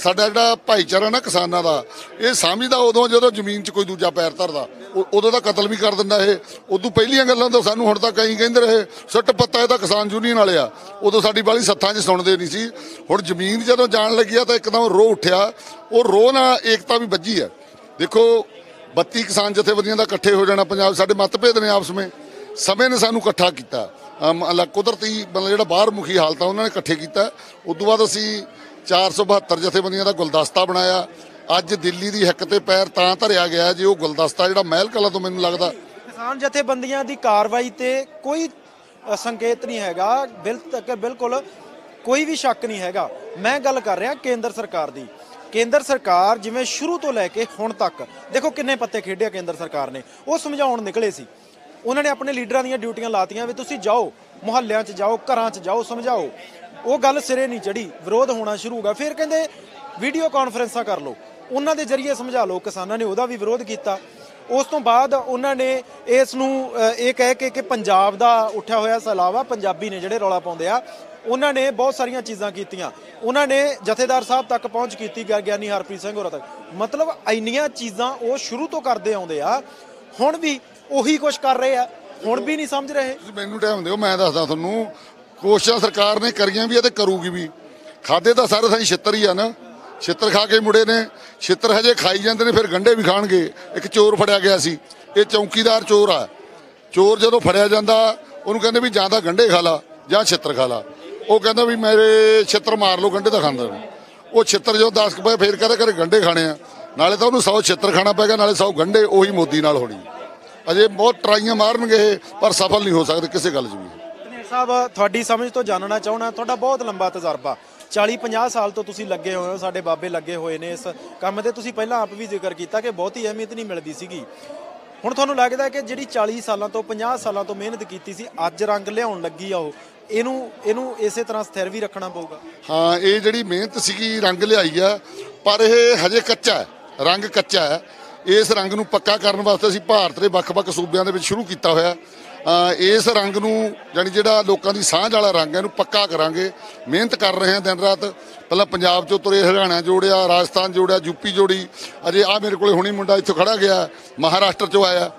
ਸਾਡਾ ਜਿਹੜਾ ਭਾਈਚਾਰਾ ਨਾ ਕਿਸਾਨਾਂ ਦਾ, ਇਹ ਸਮਝਦਾ ਉਦੋਂ ਜਦੋਂ ਜ਼ਮੀਨ 'ਚ ਕੋਈ ਦੂਜਾ ਪੈਰ ਧਰਦਾ, ਉਦੋਂ ਦਾ ਕਤਲ ਵੀ ਕਰ ਦਿੰਦਾ ਇਹ। ਉਦੋਂ ਪਹਿਲੀਆਂ ਗੱਲਾਂ ਤਾਂ ਸਾਨੂੰ ਹੁਣ ਤੱਕ ਕਈ ਕਹਿੰਦੇ ਰਹੇ ਸੁੱਟ ਪੱਤਾ ਇਹ ਤਾਂ ਕਿਸਾਨ ਯੂਨੀਅਨ ਵਾਲੇ ਆ, ਉਦੋਂ ਸਾਡੀ ਬਾਲੀ ਸੱਥਾਂ 'ਚ ਸੁਣਦੇ ਨਹੀਂ ਸੀ। ਹੁਣ ਜ਼ਮੀਨ ਜਦੋਂ ਜਾਣ ਲੱਗੀ ਆ ਤਾਂ ਇੱਕਦਮ ਰੋਹ ਉੱਠਿਆ, ਉਹ ਰੋਹ ਨਾਲ ਏਕਤਾ ਵੀ ਵੱਜੀ ਆ। ਦੇਖੋ 32 ਕਿਸਾਨ ਜਥੇਬੰਦੀਆਂ ਦਾ ਇਕੱਠੇ ਹੋ ਜਾਣਾ ਪੰਜਾਬ, ਸਾਡੇ ਮਤਭੇਦ ਨੇ ਆਪਸ ਵਿੱਚ, ਸਮੇਂ ਨੇ ਸਾਨੂੰ ਇਕੱਠਾ ਕੀਤਾ। ਕੁਦਰਤੀ ਮਤਲਬ ਜਿਹੜਾ ਬਾਹਰ ਮੁਖੀ ਹਾਲਤ ਆ ਉਹਨਾਂ ਨੇ ਇਕੱਠੇ ਕੀਤਾ। ਉਸ ਤੋਂ ਬਾਅਦ ਅਸੀਂ 472 ਜਥੇਬੰਦੀਆਂ ਦਾ ਗੁਲਦਸਤਾ ਬਣਾਇਆ। ਅੱਜ ਦਿੱਲੀ ਦੀ ਹਿੱਕ ਤੇ ਪੈਰ ਤਾਂ ਧਰਿਆ ਗਿਆ ਜੇ ਉਹ ਗੁਲਦਸਤਾ ਜਿਹੜਾ ਮਹਿਲ ਕਲਾਂ ਤੋਂ ਮੈਨੂੰ ਲੱਗਦਾ ਕਿਸਾਨ ਜਥੇਬੰਦੀਆਂ ਦੀ ਕਾਰਵਾਈ ਤੇ ਕੋਈ ਸੰਕੇਤ ਨਹੀਂ ਹੈਗਾ, ਬਿਲਕੁਲ ਕੋਈ ਵੀ ਸ਼ੱਕ ਨਹੀਂ ਹੈਗਾ। ਮੈਂ ਗੱਲ ਕਰ ਰਿਹਾ ਕੇਂਦਰ ਸਰਕਾਰ ਦੀ। ਕੇਂਦਰ ਸਰਕਾਰ ਜਿਵੇਂ ਸ਼ੁਰੂ ਤੋਂ ਲੈ ਕੇ ਹੁਣ ਤੱਕ ਦੇਖੋ ਕਿੰਨੇ ਪੱਤੇ ਖੇਡਿਆ ਕੇਂਦਰ ਸਰਕਾਰ ਨੇ, ਉਹ ਸਮਝਾਉਣ ਨਿਕਲੇ ਸੀ। ਉਹਨਾਂ ਨੇ ਆਪਣੇ ਲੀਡਰਾਂ ਦੀਆਂ ਡਿਊਟੀਆਂ ਲਾਤੀਆਂ ਵੀ ਤੁਸੀਂ ਜਾਓ, ਮੁਹੱਲਿਆਂ 'ਚ ਜਾਓ, ਘਰਾਂ 'ਚ ਜਾਓ, ਸਮਝਾਓ। ਉਹ ਗੱਲ ਸਿਰੇ ਨਹੀਂ ਚੜੀ, ਵਿਰੋਧ ਹੋਣਾ ਸ਼ੁਰੂ ਹੋ ਗਿਆ। ਫਿਰ ਕਹਿੰਦੇ ਵੀਡੀਓ ਕਾਨਫਰੰਸਾਂ ਕਰ ਲਓ, ਉਹਨਾਂ ਦੇ ਜ਼ਰੀਏ ਸਮਝਾ ਲਓ। ਕਿਸਾਨਾਂ ਨੇ ਉਹਦਾ ਵੀ ਵਿਰੋਧ ਕੀਤਾ। ਉਸ ਤੋਂ ਬਾਅਦ ਉਹਨਾਂ ਨੇ ਇਸ ਨੂੰ ਇਹ ਕਹਿ ਕੇ ਕਿ ਪੰਜਾਬ ਦਾ ਉੱਠਿਆ ਹੋਇਆ ਸੈਲਾਬ ਆ, ਪੰਜਾਬੀ ਨੇ ਜਿਹੜੇ ਰੌਲਾ ਪਾਉਂਦੇ ਆ, ਉਹਨਾਂ ਨੇ ਬਹੁਤ ਸਾਰੀਆਂ ਚੀਜ਼ਾਂ ਕੀਤੀਆਂ। ਉਹਨਾਂ ਨੇ ਜਥੇਦਾਰ ਸਾਹਿਬ ਤੱਕ ਪਹੁੰਚ ਕੀਤੀ, ਗਿਆਨੀ ਹਰਪ੍ਰੀਤ ਸਿੰਘ ਹੋਰਾਂ ਤੱਕ। ਮਤਲਬ ਇੰਨੀਆਂ ਚੀਜ਼ਾਂ ਉਹ ਸ਼ੁਰੂ ਤੋਂ ਕਰਦੇ ਆਉਂਦੇ ਆ, ਹੁਣ ਵੀ ਉਹੀ ਕੁਛ ਕਰ ਰਹੇ ਆ, ਹੁਣ ਵੀ ਨਹੀਂ ਸਮਝ ਰਹੇ। ਮੈਨੂੰ ਟਾਈਮ ਦਿਓ, ਮੈਂ ਦੱਸਦਾ ਤੁਹਾਨੂੰ। ਕੋਸ਼ਿਸ਼ਾਂ ਸਰਕਾਰ ਨੇ ਕਰੀਆਂ ਵੀ ਆ ਤੇ ਕਰੂਗੀ ਵੀ। ਖਾਦੇ ਤਾਂ ਸਾਰੇ ਥਾਂ ਛਿੱਤਰ ਹੀ ਆ ਨਾ, ਛਿੱਤਰ ਖਾ ਕੇ ਮੁੜੇ ਨੇ, ਛਿੱਤਰ ਹਜੇ ਖਾਈ ਜਾਂਦੇ ਨੇ, ਫਿਰ ਗੰਢੇ ਵੀ ਖਾਣਗੇ। ਇੱਕ ਚੋਰ ਫੜਿਆ ਗਿਆ ਸੀ, ਇਹ ਚੌਕੀਦਾਰ ਚੋਰ ਆ। ਚੋਰ ਜਦੋਂ ਫੜਿਆ ਜਾਂਦਾ ਉਹਨੂੰ ਕਹਿੰਦੇ ਵੀ ਜਾਂ ਤਾਂ ਗੰਢੇ ਖਾ ਲਾ ਜਾਂ ਛਿੱਤਰ ਖਾ ਲਾ। ਉਹ ਕਹਿੰਦਾ ਵੀ ਮੇਰੇ ਛਿੱਤਰ ਮਾਰ ਲਓ, ਗੰਢੇ ਤਾਂ ਖਾਂਦਾ ਨਹੀਂ। ਉਹ ਛਿੱਤਰ ਜਦੋਂ 10 ਪਏ ਫੇਰ ਕਹਿੰਦਾ ਘਰੇ ਗੰਢੇ ਖਾਣੇ ਆ, ਨਾਲੇ ਤਾਂ ਉਹਨੂੰ 100 ਛਿੱਤਰ ਖਾਣਾ ਪਏਗਾ, ਨਾਲੇ 100 ਗੰਢੇ। ਉਹੀ ਮੋਦੀ ਨਾਲ ਹੋਣੀ। ਅਜੇ ਬਹੁਤ ਟਰਾਈਆਂ ਮਾਰਨਗੇ ਪਰ ਸਫਲ ਨਹੀਂ ਹੋ ਸਕਦੇ ਕਿਸੇ ਗੱਲ 'ਚ ਵੀ। ਧਨੇਰ ਸਾਹਿਬ, ਤੁਹਾਡੀ ਸਮਝ ਤੋਂ ਜਾਣਨਾ ਚਾਹੁੰਦਾ, ਤੁਹਾਡਾ ਬਹੁਤ ਲੰਬਾ ਤਜਰਬਾ, 40-50 ਸਾਲ ਤੋਂ ਤੁਸੀਂ ਲੱਗੇ ਹੋਏ ਹੋ, ਸਾਡੇ ਬਾਬੇ ਲੱਗੇ ਹੋਏ ਨੇ ਇਸ ਕੰਮ ਤੇ। ਤੁਸੀਂ ਪਹਿਲਾਂ ਆਪ ਵੀ ਜ਼ਿਕਰ ਕੀਤਾ ਕਿ ਬਹੁਤੀ ਅਹਿਮੀਅਤ ਨਹੀਂ ਮਿਲਦੀ ਸੀਗੀ। ਹੁਣ ਤੁਹਾਨੂੰ ਲੱਗਦਾ ਕਿ ਜਿਹੜੀ 40 ਸਾਲਾਂ ਤੋਂ 50 ਸਾਲਾਂ ਤੋਂ ਮਿਹਨਤ ਕੀਤੀ ਸੀ, ਅੱਜ ਰੰਗ ਲਿਆਉਣ ਲੱਗੀ ਆ, ਉਹ ਇਹਨੂੰ ਇਸੇ ਤਰ੍ਹਾਂ ਸਥਿਰ ਵੀ ਰੱਖਣਾ ਪਊਗਾ? ਹਾਂ, ਇਹ ਜਿਹੜੀ ਮਿਹਨਤ ਸੀਗੀ ਰੰਗ ਲਿਆਈ ਆ, ਪਰ ਇਹ ਹਜੇ ਕੱਚਾ ਹੈ, ਰੰਗ ਕੱਚਾ ਹੈ। ਇਸ ਰੰਗ ਨੂੰ ਪੱਕਾ ਕਰਨ ਵਾਸਤੇ ਅਸੀਂ ਭਾਰਤ ਦੇ ਵੱਖ-ਵੱਖ ਸੂਬਿਆਂ ਦੇ ਵਿੱਚ ਸ਼ੁਰੂ ਕੀਤਾ ਹੋਇਆ। ਇਸ ਰੰਗ ਨੂੰ ਜਾਣੀ ਜਿਹੜਾ ਲੋਕਾਂ ਦੀ ਸਾਂਝ ਵਾਲਾ ਰੰਗ ਹੈ, ਇਹਨੂੰ ਪੱਕਾ ਕਰਾਂਗੇ। ਮਿਹਨਤ ਕਰ ਰਹੇ ਹਾਂ ਦਿਨ ਰਾਤ। ਪਹਿਲਾਂ ਪੰਜਾਬ 'ਚੋਂ ਤੁਰੇ, ਹਰਿਆਣਾ ਜੋੜਿਆ, ਰਾਜਸਥਾਨ ਜੋੜਿਆ, ਯੂਪੀ ਜੋੜੀ। ਅਜੇ ਆ ਮੇਰੇ ਕੋਲੇ ਹੁਣੀ ਮੁੰਡਾ ਇੱਥੋਂ ਖੜਾ ਗਿਆ, ਮਹਾਰਾਸ਼ਟਰ 'ਚੋਂ ਆਇਆ।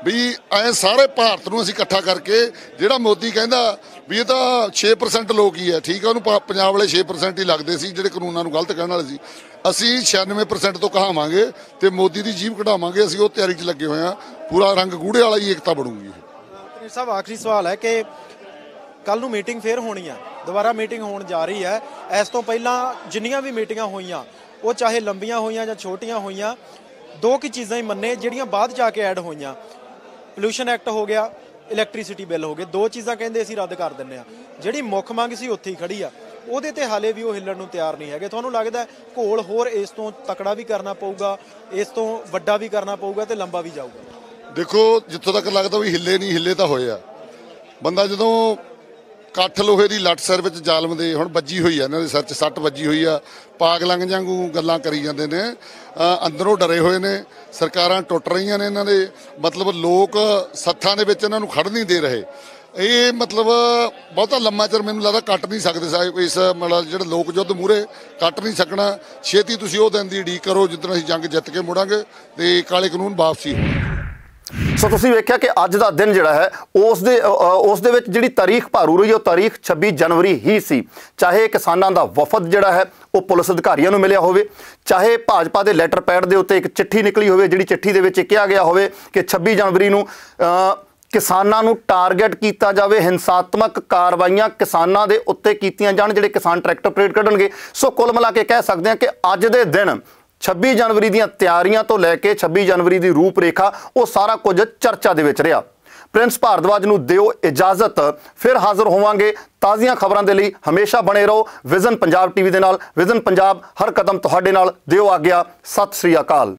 ਵੀ ਐ ਸਾਰੇ ਭਾਰਤ ਨੂੰ ਅਸੀਂ ਇਕੱਠਾ ਕਰਕੇ, ਜਿਹੜਾ ਮੋਦੀ ਕਹਿੰਦਾ ਵੀ ਇਹ ਤਾਂ 6% ਲੋਕ ਹੀ ਹੈ, ਠੀਕ ਹੈ, ਉਹਨੂੰ ਪੰਜਾਬ ਵਾਲੇ 6% ਹੀ ਲੱਗਦੇ ਸੀ ਜਿਹੜੇ ਕਾਨੂੰਨਾਂ ਨੂੰ ਗਲਤ ਕਹਿਣ ਵਾਲੇ ਸੀ। ਅਸੀਂ 96% ਤੋਂ ਕਹਾਵਾਂਗੇ ਤੇ ਮੋਦੀ ਦੀ ਜੀਭ ਕਢਾਵਾਂਗੇ। ਅਸੀਂ ਉਹ ਤਿਆਰੀ 'ਚ ਲੱਗੇ ਹੋਏ ਹਾਂ। ਪੂਰਾ ਰੰਗ ਗੂੜੇ ਵਾਲਾ ਹੀ ਏਕਤਾ ਬਣੂਗੀ। ਧਨੇਰ ਸਾਹਿਬ, ਆਖਰੀ ਸਵਾਲ ਹੈ ਕਿ ਕੱਲ ਨੂੰ ਮੀਟਿੰਗ ਫੇਰ ਹੋਣੀ ਆ, ਦੁਬਾਰਾ ਮੀਟਿੰਗ ਹੋਣ ਜਾ ਰਹੀ ਹੈ। ਇਸ ਤੋਂ ਪਹਿਲਾਂ ਜਿੰਨੀਆਂ ਵੀ ਮੀਟਿੰਗਾਂ ਹੋਈਆਂ, ਉਹ ਚਾਹੇ ਲੰਬੀਆਂ ਹੋਈਆਂ ਜਾਂ ਛੋਟੀਆਂ ਹੋਈਆਂ, ਦੋ ਕੀ ਚੀਜ਼ਾਂ ਹੀ ਮੰਨੇ ਜਿਹੜੀਆਂ ਬਾਅਦ 'ਚ ਆ ਕੇ ਐਡ ਹੋਈਆਂ। ਪੋਲਿਊਸ਼ਨ ਐਕਟ ਹੋ ਗਿਆ, ਇਲੈਕਟ੍ਰਿਸਿਟੀ ਬਿੱਲ ਹੋ ਗਏ, ਦੋ ਚੀਜ਼ਾਂ ਕਹਿੰਦੇ ਅਸੀਂ ਰੱਦ ਕਰ ਦਿੰਦੇ ਆ। ਜਿਹੜੀ ਮੁੱਖ ਮੰਗ ਸੀ ਉੱਥੇ ਹੀ ਖੜੀ ਆ, ਉਹਦੇ ਤੇ ਹਾਲੇ ਵੀ ਉਹ ਹਿੱਲਣ ਨੂੰ ਤਿਆਰ ਨਹੀਂ ਹੈਗੇ। ਤੁਹਾਨੂੰ ਲੱਗਦਾ ਘੋਲ ਹੋਰ ਇਸ ਤੋਂ ਤਕੜਾ ਵੀ ਕਰਨਾ ਪਊਗਾ, ਇਸ ਤੋਂ ਵੱਡਾ ਵੀ ਕਰਨਾ ਪਊਗਾ ਤੇ ਲੰਬਾ ਵੀ ਜਾਊਗਾ? ਦੇਖੋ ਜਿੱਥੋਂ ਤੱਕ ਲੱਗਦਾ ਵੀ ਹਿੱਲੇ ਨਹੀਂ, ਹਿੱਲੇ ਤਾਂ ਹੋਏ ਆ। ਬੰਦਾ ਜਦੋਂ ਕੱਠ ਲੋਹੇ ਦੀ ਲੱਟ ਸਿਰ ਵਿੱਚ ਜ਼ਾਲਮ ਦੇ ਹੁਣ ਵੱਜੀ ਹੋਈ ਆ, ਇਹਨਾਂ ਦੇ ਸਿਰ 'ਚ ਸੱਟ ਵੱਜੀ ਹੋਈ ਆ, ਪਾਗਲਾਂ ਵਾਂਗੂ ਗੱਲਾਂ ਕਰੀ ਜਾਂਦੇ ਨੇ, ਅੰਦਰੋਂ ਡਰੇ ਹੋਏ ਨੇ। ਸਰਕਾਰਾਂ ਟੁੱਟ ਰਹੀਆਂ ਨੇ ਇਹਨਾਂ ਦੇ, ਮਤਲਬ ਲੋਕ ਸੱਥਾਂ ਦੇ ਵਿੱਚ ਇਹਨਾਂ ਨੂੰ ਖੜ ਨਹੀਂ ਦੇ ਰਹੇ। ਇਹ ਮਤਲਬ ਬਹੁਤਾ ਲੰਮਾ ਚਿਰ ਮੈਨੂੰ ਲੱਗਦਾ ਕੱਟ ਨਹੀਂ ਸਕਦੇ ਸਾਹਿਬ ਇਸ ਮਤਲਬ ਜਿਹੜਾ ਲੋਕ ਯੁੱਧ ਮੂਹਰੇ ਕੱਟ ਨਹੀਂ ਸਕਣਾ। ਛੇਤੀ ਤੁਸੀਂ ਉਹ ਦਿਨ ਦੀ ਉਡੀਕ ਕਰੋ ਜਿੱਦਣ ਅਸੀਂ ਜੰਗ ਜਿੱਤ ਕੇ ਮੁੜਾਂਗੇ ਤੇ ਕਾਲੇ ਕਾਨੂੰਨ ਵਾਪਸੀ। ਸੋ ਤੁਸੀਂ ਵੇਖਿਆ ਕਿ ਅੱਜ ਦਾ ਦਿਨ ਜਿਹੜਾ ਹੈ ਉਸ ਦੇ ਵਿੱਚ ਜਿਹੜੀ ਤਾਰੀਖ ਭਾਰੂ ਰਹੀ ਉਹ ਤਾਰੀਖ 26 ਜਨਵਰੀ ਹੀ ਸੀ। ਚਾਹੇ ਕਿਸਾਨਾਂ ਦਾ ਵਫਦ ਜਿਹੜਾ ਹੈ ਉਹ ਪੁਲਿਸ ਅਧਿਕਾਰੀਆਂ ਨੂੰ ਮਿਲਿਆ ਹੋਵੇ, ਚਾਹੇ ਭਾਜਪਾ ਦੇ ਲੈਟਰ ਪੈਡ ਦੇ ਉੱਤੇ ਇੱਕ ਚਿੱਠੀ ਨਿਕਲੀ ਹੋਵੇ ਜਿਹੜੀ ਚਿੱਠੀ ਦੇ ਵਿੱਚ ਕਿਹਾ ਗਿਆ ਹੋਵੇ ਕਿ 26 ਜਨਵਰੀ ਨੂੰ ਕਿਸਾਨਾਂ ਨੂੰ ਟਾਰਗੇਟ ਕੀਤਾ ਜਾਵੇ, ਹਿੰਸਾਤਮਕ ਕਾਰਵਾਈਆਂ ਕਿਸਾਨਾਂ ਦੇ ਉੱਤੇ ਕੀਤੀਆਂ ਜਾਣ, ਜਿਹੜੇ ਕਿਸਾਨ ਟਰੈਕਟਰ ਪਰੇਡ ਕੱਢਣਗੇ। ਸੋ ਕੁੱਲ ਮਿਲਾ ਕੇ ਕਹਿ ਸਕਦੇ ਹਾਂ ਕਿ ਅੱਜ ਦੇ ਦਿਨ 26 ਜਨਵਰੀ ਦੀਆਂ ਤਿਆਰੀਆਂ ਤੋਂ ਲੈ ਕੇ 26 ਜਨਵਰੀ ਦੀ ਰੂਪ ਰੇਖਾ ਉਹ ਸਾਰਾ ਕੁਝ ਚਰਚਾ ਦੇ ਵਿੱਚ ਰਿਹਾ। ਪ੍ਰਿੰਸ ਭਾਰਦਵਾਜ ਨੂੰ ਦਿਓ ਇਜਾਜ਼ਤ, ਫਿਰ ਹਾਜ਼ਰ ਹੋਵਾਂਗੇ ਤਾਜ਼ੀਆਂ ਖਬਰਾਂ ਦੇ ਲਈ। ਹਮੇਸ਼ਾ ਬਣੇ ਰਹੋ ਵਿਜ਼ਨ ਪੰਜਾਬ ਟੀਵੀ ਦੇ ਨਾਲ। ਵਿਜ਼ਨ ਪੰਜਾਬ ਹਰ ਕਦਮ ਤੁਹਾਡੇ ਨਾਲ। ਦਿਓ ਆਗਿਆ। ਸਤਿ ਸ੍ਰੀ ਅਕਾਲ।